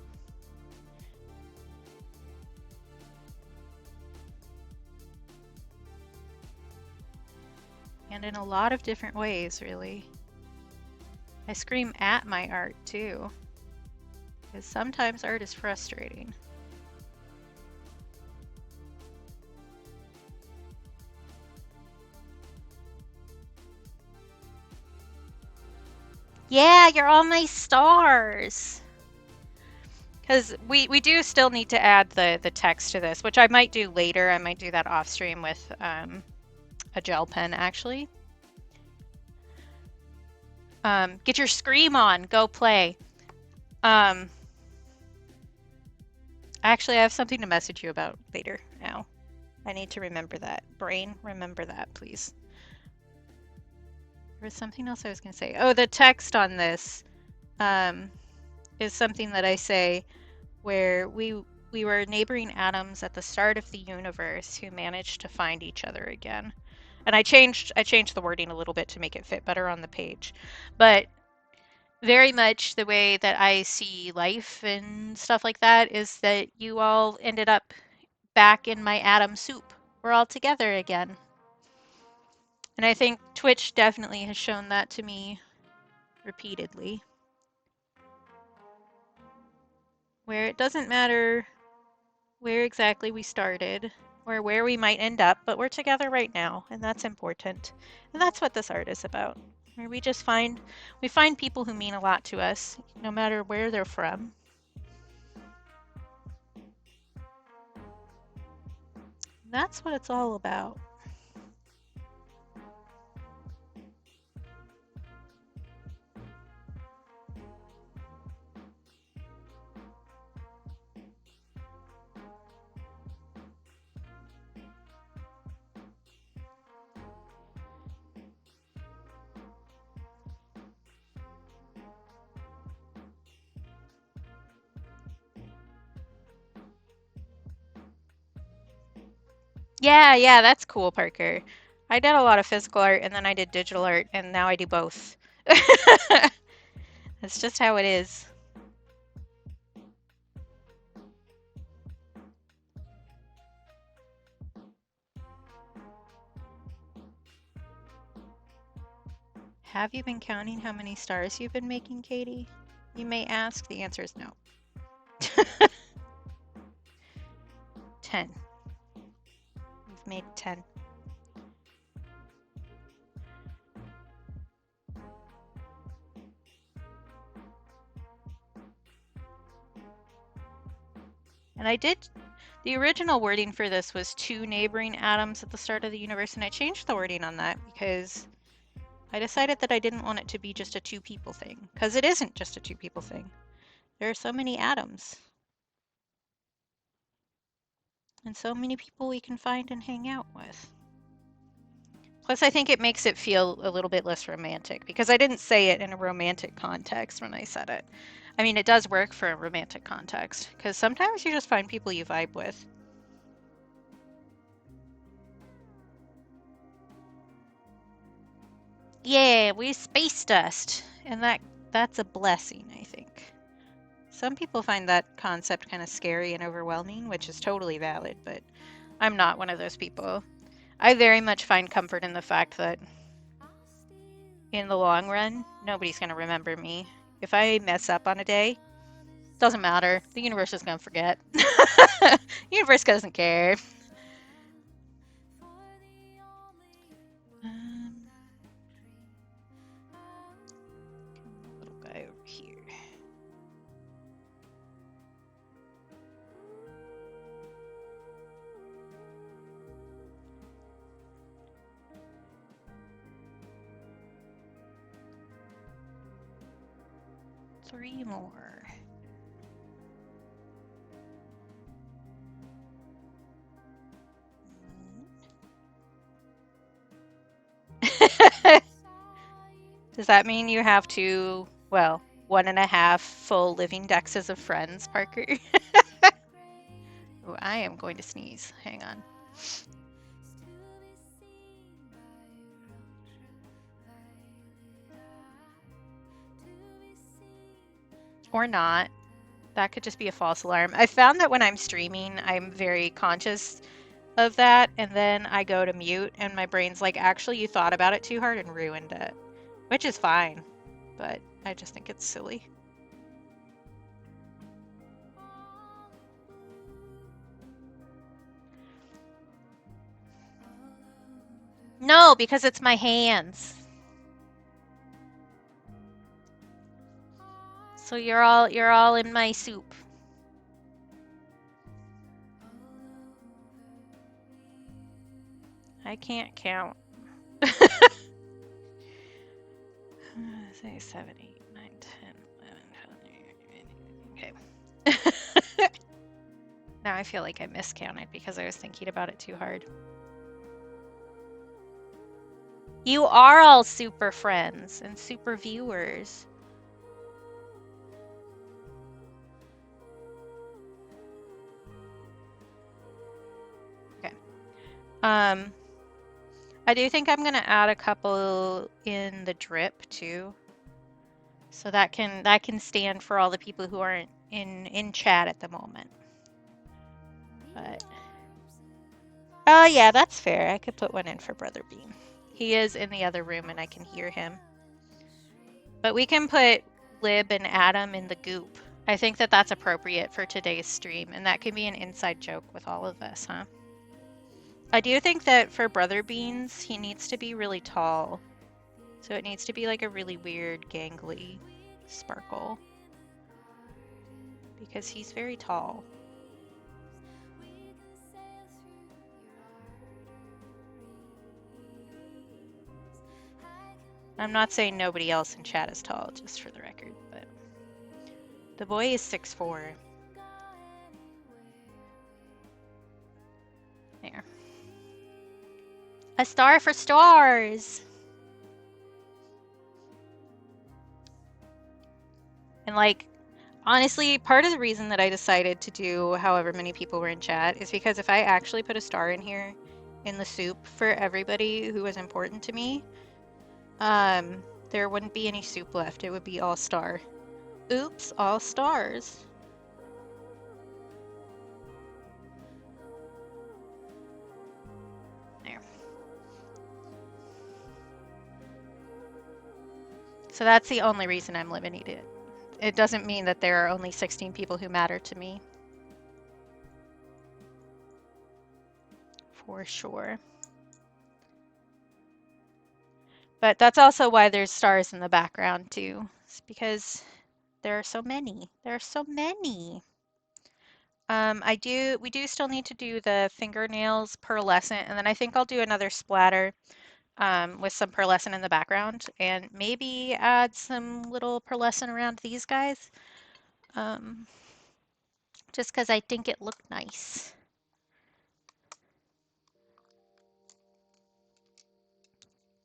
And in a lot of different ways, really. I scream at my art too. Because sometimes art is frustrating. Yeah, you're all my stars. Because we do still need to add the text to this, which I might do later. I might do that off stream with a gel pen, actually. Get your scream on. Go play. Actually, I have something to message you about later now. I need to remember that. Brain, remember that, please. There was something else I was going to say. Oh, the text on this is something that I say where we were neighboring atoms at the start of the universe who managed to find each other again. And I changed the wording a little bit to make it fit better on the page. But very much the way that I see life and stuff like that is that you all ended up back in my atom soup. We're all together again. And I think Twitch definitely has shown that to me repeatedly. Where it doesn't matter where exactly we started or where we might end up, but we're together right now, and that's important. And that's what this art is about. Where we just find people who mean a lot to us, no matter where they're from. That's what it's all about. Yeah, that's cool, Parker. I did a lot of physical art and then I did digital art and now I do both. That's just how it is. Have you been counting how many stars you've been making, Katie? You may ask. The answer is no. 10. We've made 10. And I did, the original wording for this was 2 neighboring atoms at the start of the universe, and I changed the wording on that because I decided that I didn't want it to be just a 2 people thing, because it isn't just a 2 people thing. There are so many atoms. And so many people we can find and hang out with. Plus, I think it makes it feel a little bit less romantic, because I didn't say it in a romantic context when I said it. I mean, it does work for a romantic context, because sometimes you just find people you vibe with. Yeah, we space dust, and that's a blessing, I think. Some people find that concept kind of scary and overwhelming, which is totally valid, but I'm not one of those people. I very much find comfort in the fact that in the long run, nobody's going to remember me. If I mess up on a day, doesn't matter. The universe is going to forget. The universe doesn't care. Little guy over here. Three more. Does that mean you have to, well, 1.5 full living dexes of friends, Parker? Ooh, I am going to sneeze. Hang on. Or not. That could just be a false alarm. I found that when I'm streaming, I'm very conscious of that, and then I go to mute, and my brain's like, actually, you thought about it too hard and ruined it. Which is fine, but I just think it's silly. No, because it's my hands. So you're all in my soup. I can't count. Say 7, 8, 9, 10, 11, 12. Okay. Now I feel like I miscounted because I was thinking about it too hard. You are all super friends and super viewers. Okay. I do think I'm gonna add a couple in the drip too. So that can stand for all the people who aren't in chat at the moment. But oh yeah, that's fair. I could put one in for Brother Bean. He is in the other room and I can hear him. But we can put Lib and Adam in the goop. I think that that's appropriate for today's stream, and that can be an inside joke with all of us, huh? I do think that for Brother Beans, he needs to be really tall. So it needs to be like a really weird, gangly sparkle. Because he's very tall. I'm not saying nobody else in chat is tall, just for the record, but the boy is 6'4". There. A star for stars! And like, honestly, part of the reason that I decided to do however many people were in chat is because if I actually put a star in here in the soup for everybody who was important to me, there wouldn't be any soup left. It would be all star. Oops, all stars. There. So that's the only reason I'm limiting it. It doesn't mean that there are only 16 people who matter to me. For sure. But that's also why there's stars in the background too. It's because there are so many. There are so many. We do still need to do the fingernails pearlescent, and then I think I'll do another splatter with some pearlescent in the background, and maybe add some little pearlescent around these guys, just because I think it looked nice.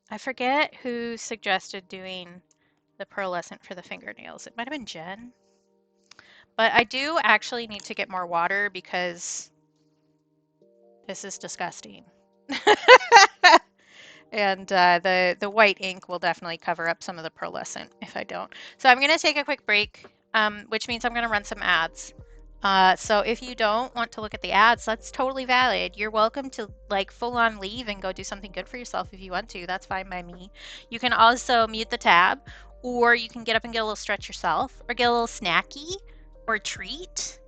I forget who suggested doing the pearlescent for the fingernails. It might have been Jen. But I do actually need to get more water because this is disgusting. And the white ink will definitely cover up some of the pearlescent if I don't. So I'm going to take a quick break, which means I'm going to run some ads. So if you don't want to look at the ads, that's totally valid. You're welcome to like full on leave and go do something good for yourself if you want to. That's fine by me. You can also mute the tab, or you can get up and get a little stretch yourself, or get a little snacky or treat.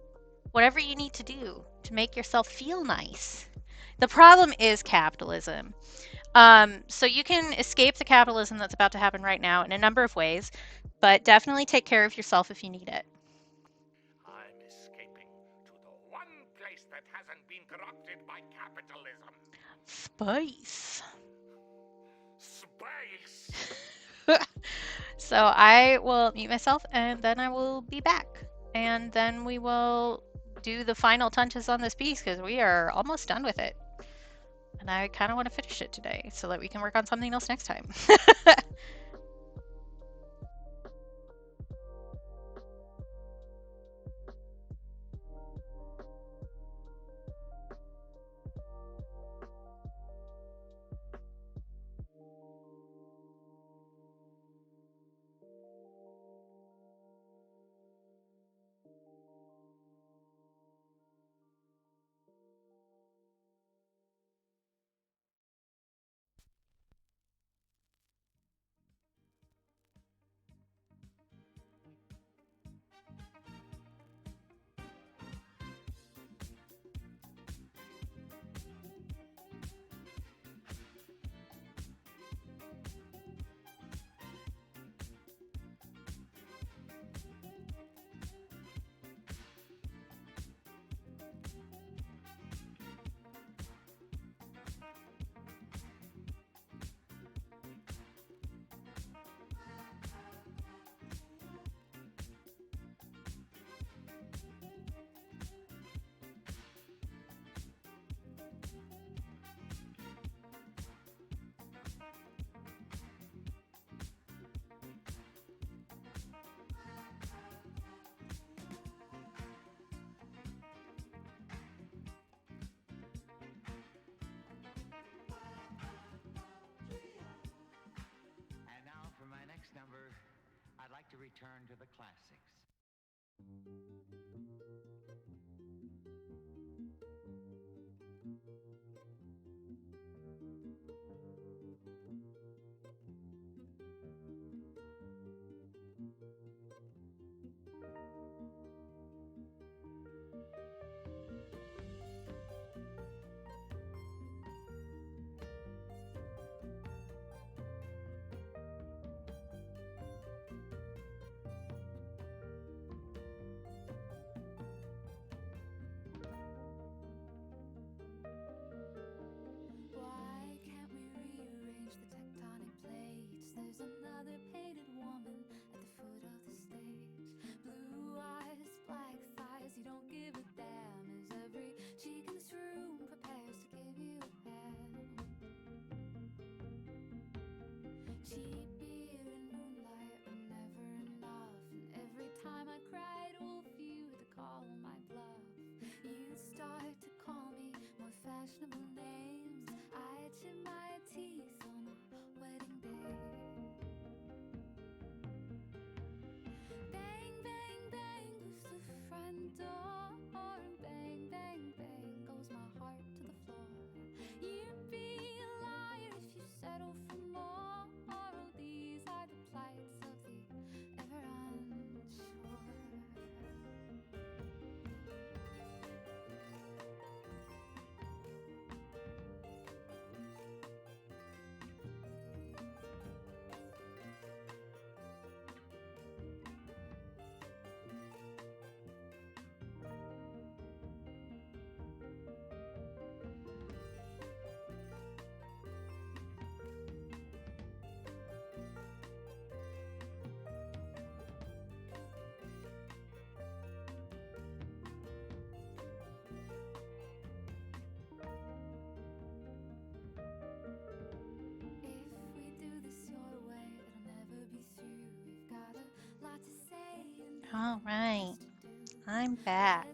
Whatever you need to do to make yourself feel nice. The problem is capitalism. So you can escape the capitalism that's about to happen right now in a number of ways, but definitely take care of yourself if you need it. I'm escaping to the one place that hasn't been corrupted by capitalism. Spice. Space! So I will mute myself and then I will be back. And then we will do the final touches on this piece because we are almost done with it. And I kind of want to finish it today so that we can work on something else next time. And now for my next number, I'd like to return to the classics. All right, I'm back.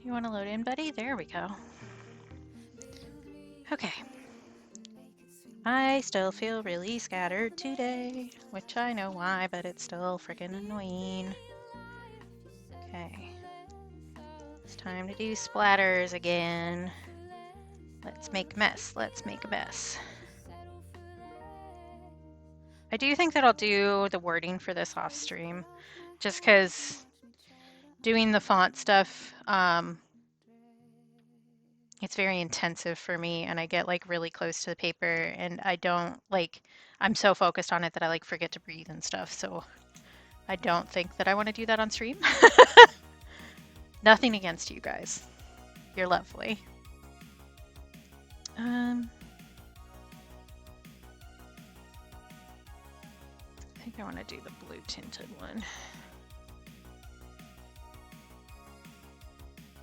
You want to load in, buddy? There we go. Okay. I still feel really scattered today, which I know why, but it's still freaking annoying. Okay. It's time to do splatters again. Let's make a mess. Let's make a mess. I do think that I'll do the wording for this off stream, just because doing the font stuff, it's very intensive for me, and I get like really close to the paper, and I don't like, I'm so focused on it that I like forget to breathe and stuff, so I don't think that I want to do that on stream. Nothing against you guys. You're lovely. I think I want to do the blue tinted one.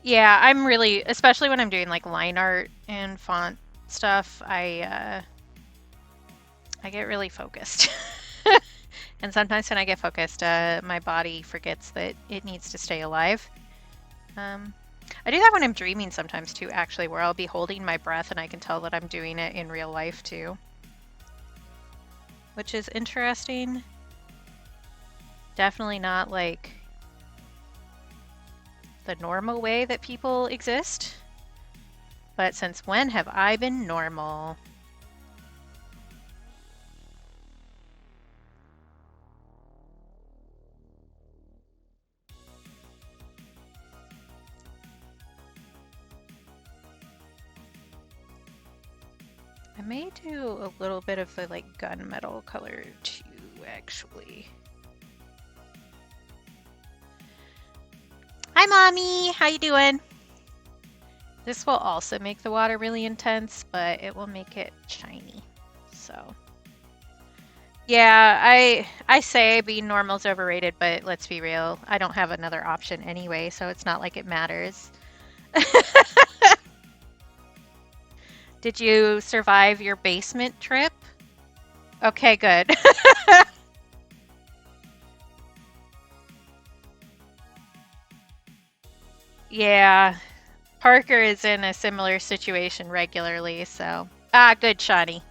Yeah, I'm really, especially when I'm doing like line art and font stuff, I get really focused. And sometimes when I get focused, my body forgets that it needs to stay alive. I do that when I'm dreaming sometimes too, actually, where I'll be holding my breath and I can tell that I'm doing it in real life too. Which is interesting. Definitely not like the normal way that people exist. But since when have I been normal? I may do a little bit of the like gunmetal color too, actually. Hi, Mommy! How you doing? This will also make the water really intense, but it will make it shiny. So, yeah, I say being normal is overrated, but let's be real. I don't have another option anyway, so it's not like it matters. Did you survive your basement trip? Okay, good. Yeah, Parker is in a similar situation regularly, so. Ah, good, Shawnee.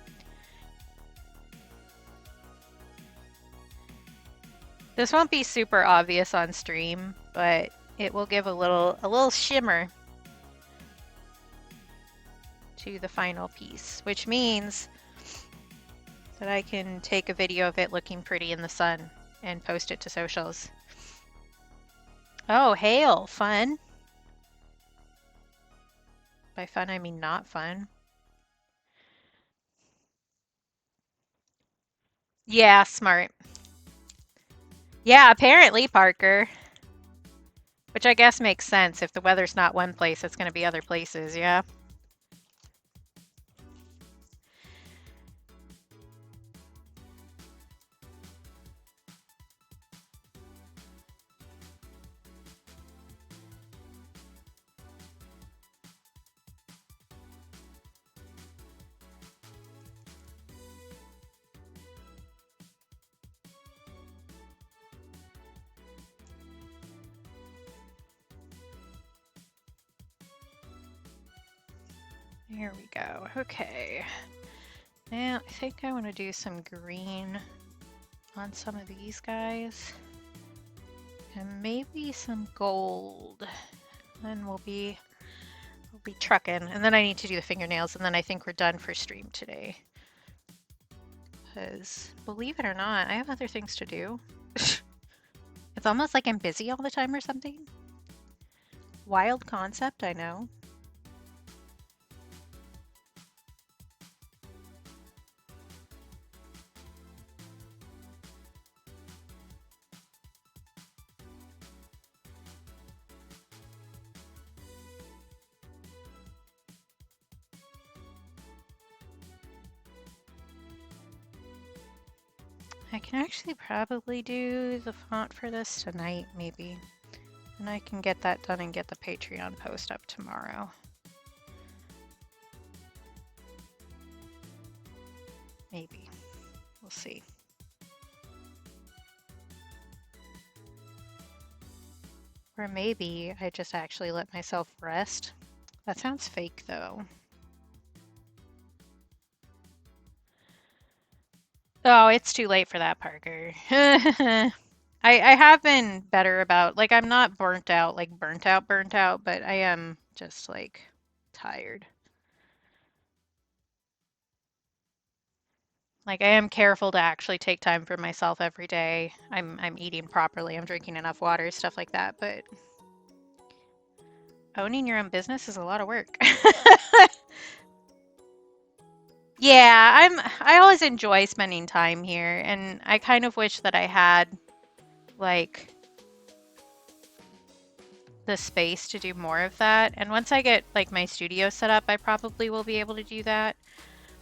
This won't be super obvious on stream, but it will give a little shimmer to the final piece, which means that I can take a video of it looking pretty in the sun and post it to socials. Oh, hail, fun. By fun, I mean not fun. Yeah, smart. Yeah, apparently, Parker. Which I guess makes sense. If the weather's not one place, it's going to be other places, yeah? Here we go. Okay. Now, I think I want to do some green on some of these guys. And maybe some gold. Then we'll be trucking. And then I need to do the fingernails, and then I think we're done for stream today. Because, believe it or not, I have other things to do. It's almost like I'm busy all the time or something. Wild concept, I know. I can actually probably do the font for this tonight, maybe. And I can get that done and get the Patreon post up tomorrow. Maybe. We'll see. Or maybe I just actually let myself rest. That sounds fake though. Oh, it's too late for that, Parker. I have been better about, like, I'm not burnt out, like burnt out, but I am just like tired. Like, I am careful to actually take time for myself every day. I'm eating properly, I'm drinking enough water, stuff like that, but owning your own business is a lot of work. Yeah, I always enjoy spending time here, and I kind of wish that I had like the space to do more of that. And once I get like my studio set up, I probably will be able to do that.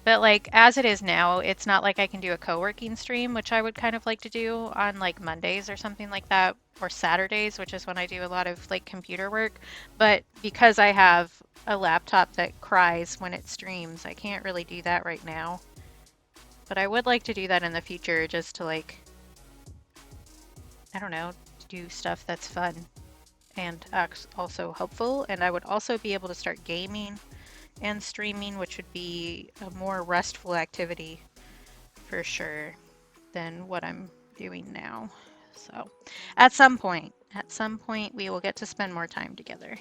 But like as it is now, it's not like I can do a co-working stream, which I would kind of like to do on like Mondays or something like that, or Saturdays, which is when I do a lot of like computer work. But because I have a laptop that cries when it streams, I can't really do that right now. But I would like to do that in the future just to like, I don't know, do stuff that's fun and also helpful. And I would also be able to start gaming and streaming, which would be a more restful activity for sure than what I'm doing now. So at some point we will get to spend more time together.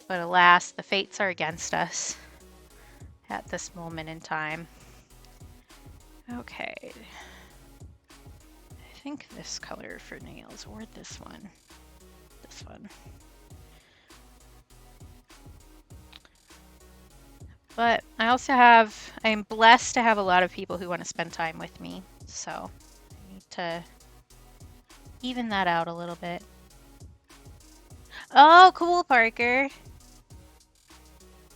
But alas, the fates are against us at this moment in time. Okay. I think this color for nails, or this one. This one. But I also have, I'm blessed to have a lot of people who want to spend time with me. So I need to even that out a little bit. Oh, cool, Parker.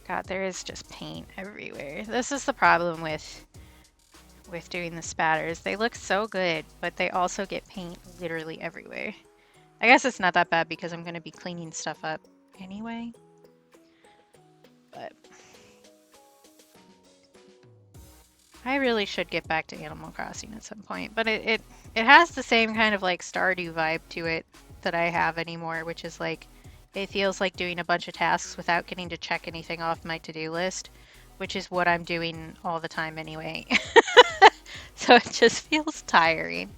God, there is just paint everywhere. This is the problem with doing the spatters. They look so good, but they also get paint literally everywhere. I guess it's not that bad because I'm going to be cleaning stuff up anyway. But I really should get back to Animal Crossing at some point. But it has the same kind of like Stardew vibe to it that I have anymore, which is like it feels like doing a bunch of tasks without getting to check anything off my to-do list, which is what I'm doing all the time anyway. So it just feels tiring.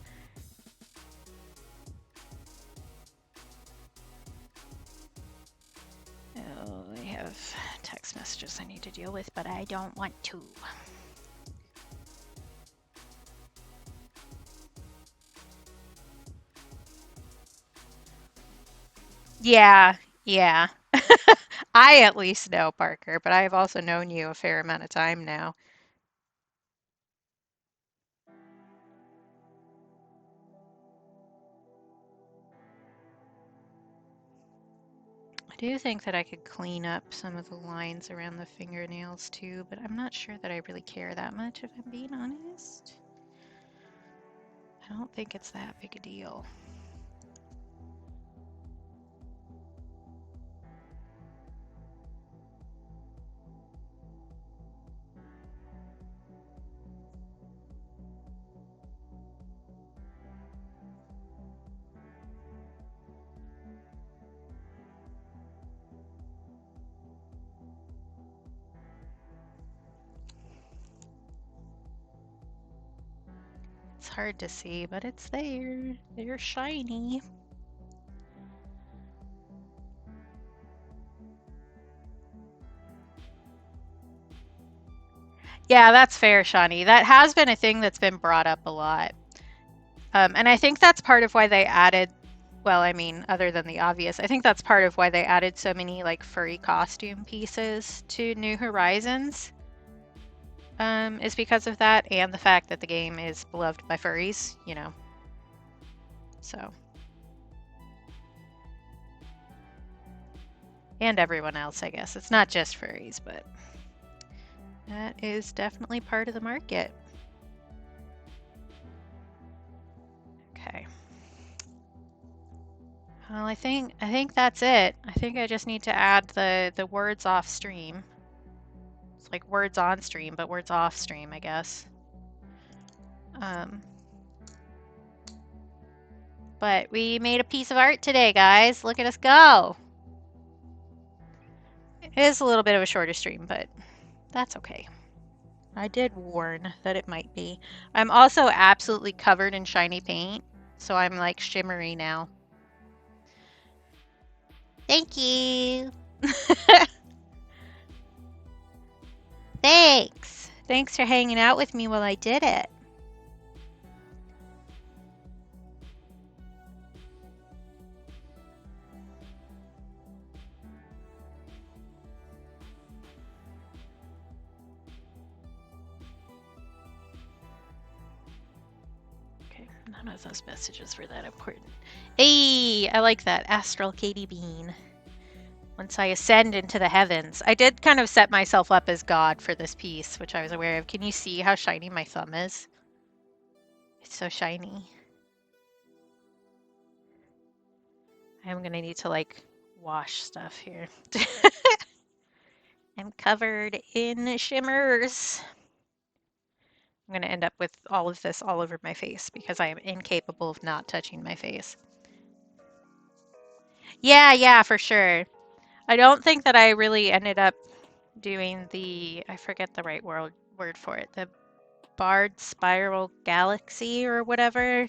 Oh, I have text messages I need to deal with, but I don't want to. Yeah, yeah. I at least know, Parker, but I've also known you a fair amount of time now. I do think that I could clean up some of the lines around the fingernails too, but I'm not sure that I really care that much, if I'm being honest. I don't think it's that big a deal. It's hard to see, but it's there. They're shiny. Yeah, that's fair, Shawnee. That has been a thing that's been brought up a lot. And I think that's part of why they added, well, I mean, other than the obvious, I think that's part of why they added so many like furry costume pieces to New Horizons. Is because of that and the fact that the game is beloved by furries, you know. So. And everyone else, I guess. It's not just furries, but that is definitely part of the market. Okay. Well, I think that's it. I think I just need to add the words off stream. It's like words on stream, but words off stream, I guess. But we made a piece of art today, guys. Look at us go. It is a little bit of a shorter stream, but that's okay. I did warn that it might be. I'm also absolutely covered in shiny paint, so I'm like shimmery now. Thank you. Thanks. Thanks for hanging out with me while I did it. Okay, none of those messages were that important. Hey, I like that. Astral Katie Bean. Once I ascend into the heavens. I did kind of set myself up as God for this piece, which I was aware of. Can you see how shiny my thumb is? It's so shiny. I'm gonna need to like wash stuff here. I'm covered in shimmers. I'm gonna end up with all of this all over my face because I am incapable of not touching my face. Yeah, for sure. I don't think that I really ended up doing the, I forget the right word for it, the Bard Spiral Galaxy or whatever.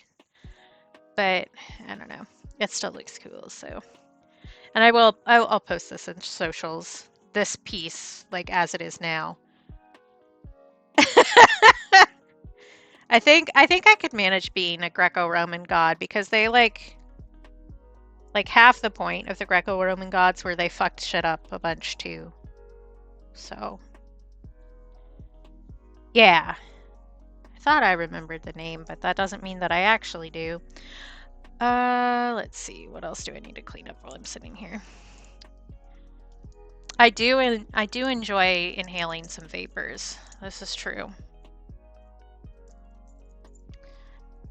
But I don't know. It still looks cool, so. And I'll post this in socials. This piece, like as it is now. I think I could manage being a Greco-Roman god because they like half the point of the Greco-Roman gods where they fucked shit up a bunch too. So yeah. I thought I remembered the name, but that doesn't mean that I actually do. Let's see. What else do I need to clean up while I'm sitting here? I do enjoy inhaling some vapors. This is true.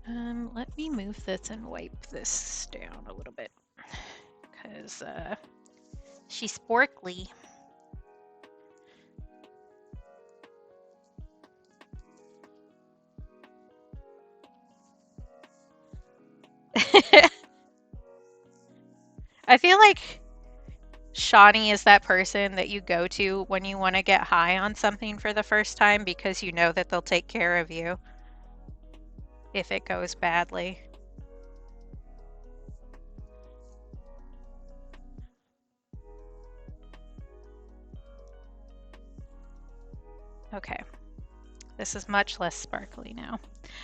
Let me move this and wipe this down a little bit. Because she's sporkly. I feel like Shawnee is that person that you go to when you want to get high on something for the first time because you know that they'll take care of you if it goes badly. Okay. This is much less sparkly now.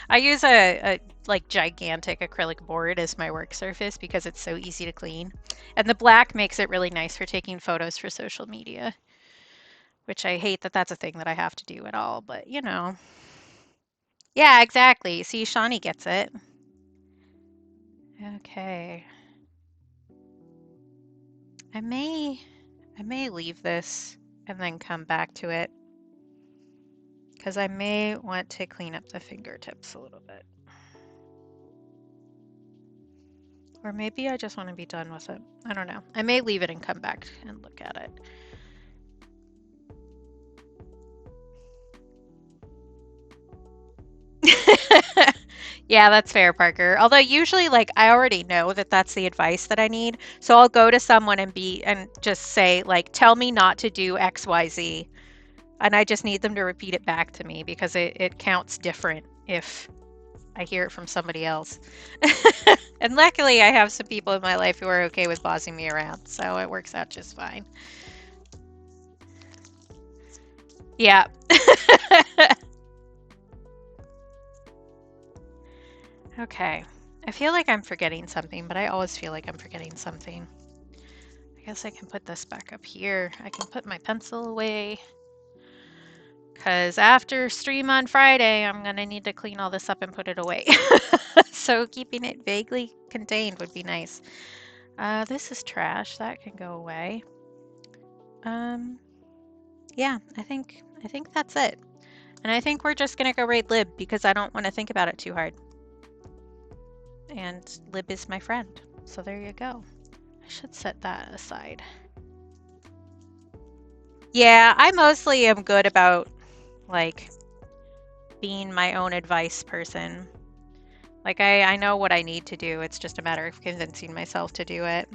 I use a like gigantic acrylic board as my work surface because it's so easy to clean. And the black makes it really nice for taking photos for social media. Which I hate that that's a thing that I have to do at all, but you know. Yeah, exactly. See, Shawnee gets it. Okay. I may leave this and then come back to it. Because I may want to clean up the fingertips a little bit. Or maybe I just want to be done with it. I don't know. I may leave it and come back and look at it. Yeah, that's fair, Parker. Although usually, like, I already know that that's the advice that I need. So I'll go to someone and just say, like, tell me not to do X, Y, Z. And I just need them to repeat it back to me because it counts different if I hear it from somebody else. And luckily, I have some people in my life who are okay with bossing me around, so it works out just fine. Yeah. Okay. I feel like I'm forgetting something, but I always feel like I'm forgetting something. I guess I can put this back up here. I can put my pencil away. Because after stream on Friday, I'm going to need to clean all this up and put it away. So keeping it vaguely contained would be nice. This is trash. That can go away. Yeah, I think that's it. And I think we're just going to go raid Lib because I don't want to think about it too hard. And Lib is my friend. So there you go. I should set that aside. Yeah, I mostly am good about, like, being my own advice person. Like, I know what I need to do. It's just a matter of convincing myself to do it.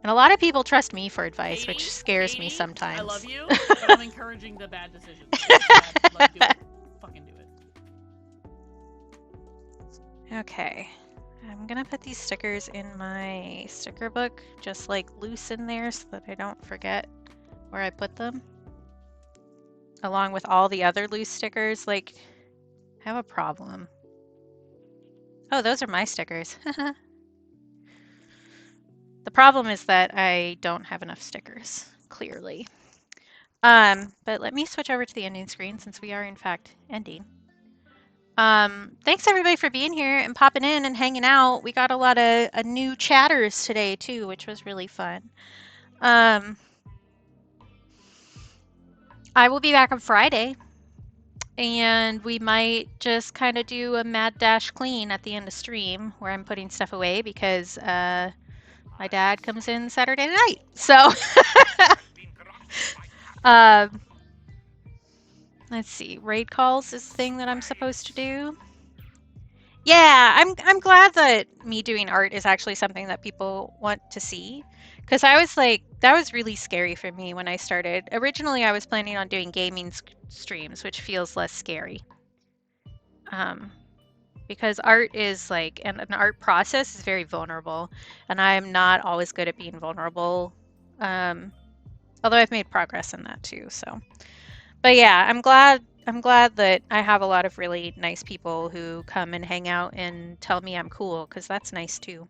And a lot of people trust me for advice, which scares me sometimes. I love you, but I'm encouraging the bad decisions. If it's bad, like, do it. Fucking do it. Okay. I'm gonna put these stickers in my sticker book, just like loose in there so that I don't forget where I put them. Along with all the other loose stickers, like, I have a problem. Oh, those are my stickers. The problem is that I don't have enough stickers, clearly. But let me switch over to the ending screen since we are in fact ending. Thanks everybody for being here and popping in and hanging out. We got a lot of new chatters today too, which was really fun. I will be back on Friday, and we might just kind of do a mad dash clean at the end of stream where I'm putting stuff away because my dad comes in Saturday night. So let's see, raid calls is the thing that I'm supposed to do. Yeah, I'm glad that me doing art is actually something that people want to see, because I was like, that was really scary for me when I started. Originally, I was planning on doing gaming streams, which feels less scary. Because art is like, and an art process is very vulnerable, and I'm not always good at being vulnerable. Although I've made progress in that too. So, but yeah, I'm glad that I have a lot of really nice people who come and hang out and tell me I'm cool, because that's nice too.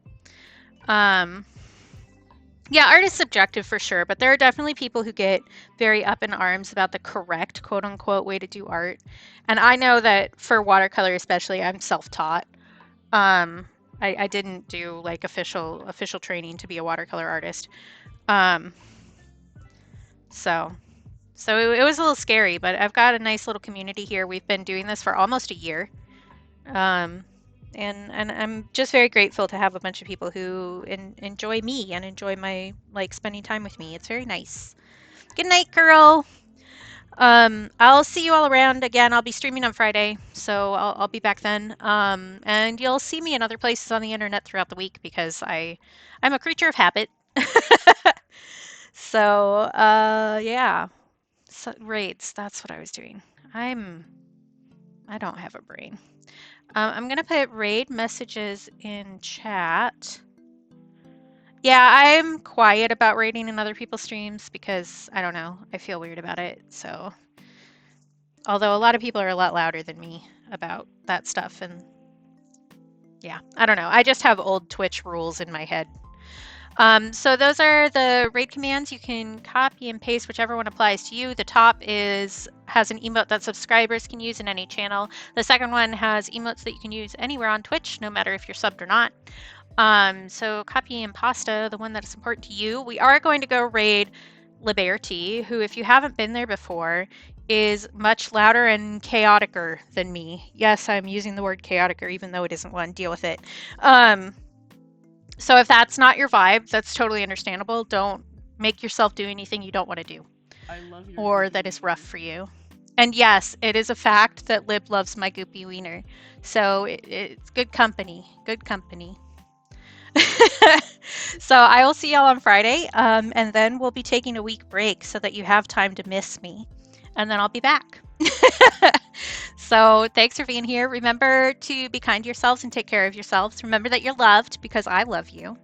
Yeah, art is subjective for sure, but there are definitely people who get very up in arms about the correct quote unquote way to do art. And I know that for watercolor especially, I'm self-taught. I didn't do like official training to be a watercolor artist. So it was a little scary, but I've got a nice little community here. We've been doing this for almost a year. And I'm just very grateful to have a bunch of people who enjoy me and enjoy my, like, spending time with me. It's very nice. Good night, girl. I'll see you all around again. I'll be streaming on Friday, so I'll be back then. And you'll see me in other places on the internet throughout the week because I'm a creature of habit. So, yeah. So, raids, that's what I was doing. I don't have a brain. I'm gonna put raid messages in chat. Yeah, I'm quiet about raiding in other people's streams because, I don't know, I feel weird about it, so. Although a lot of people are a lot louder than me about that stuff, and yeah, I don't know. I just have old Twitch rules in my head. So those are the raid commands. You can copy and paste whichever one applies to you. The top has an emote that subscribers can use in any channel. The second one has emotes that you can use anywhere on Twitch, no matter if you're subbed or not. So copy and pasta, the one that is important to you. We are going to go raid Liberty, who, if you haven't been there before, is much louder and chaoticer than me. Yes, I'm using the word chaoticer, even though it isn't one. Deal with it. So if that's not your vibe, that's totally understandable. Don't make yourself do anything you don't want to do. I love your or goopy that is wiener. rough for you. And yes, it is a fact that Lib loves my goopy wiener. So it's good company. Good company. So I will see y'all on Friday. And then we'll be taking a week break so that you have time to miss me. And then I'll be back. So thanks for being here. Remember to be kind to yourselves and take care of yourselves. Remember that you're loved because I love you.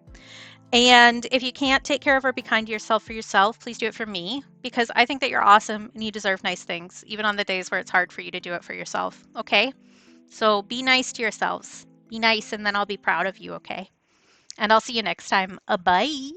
And if you can't take care of or be kind to yourself for yourself, please do it for me, because I think that you're awesome and you deserve nice things, even on the days where it's hard for you to do it for yourself. Okay? So be nice to yourselves. Be nice, and then I'll be proud of you, okay? And I'll see you next time. Bye.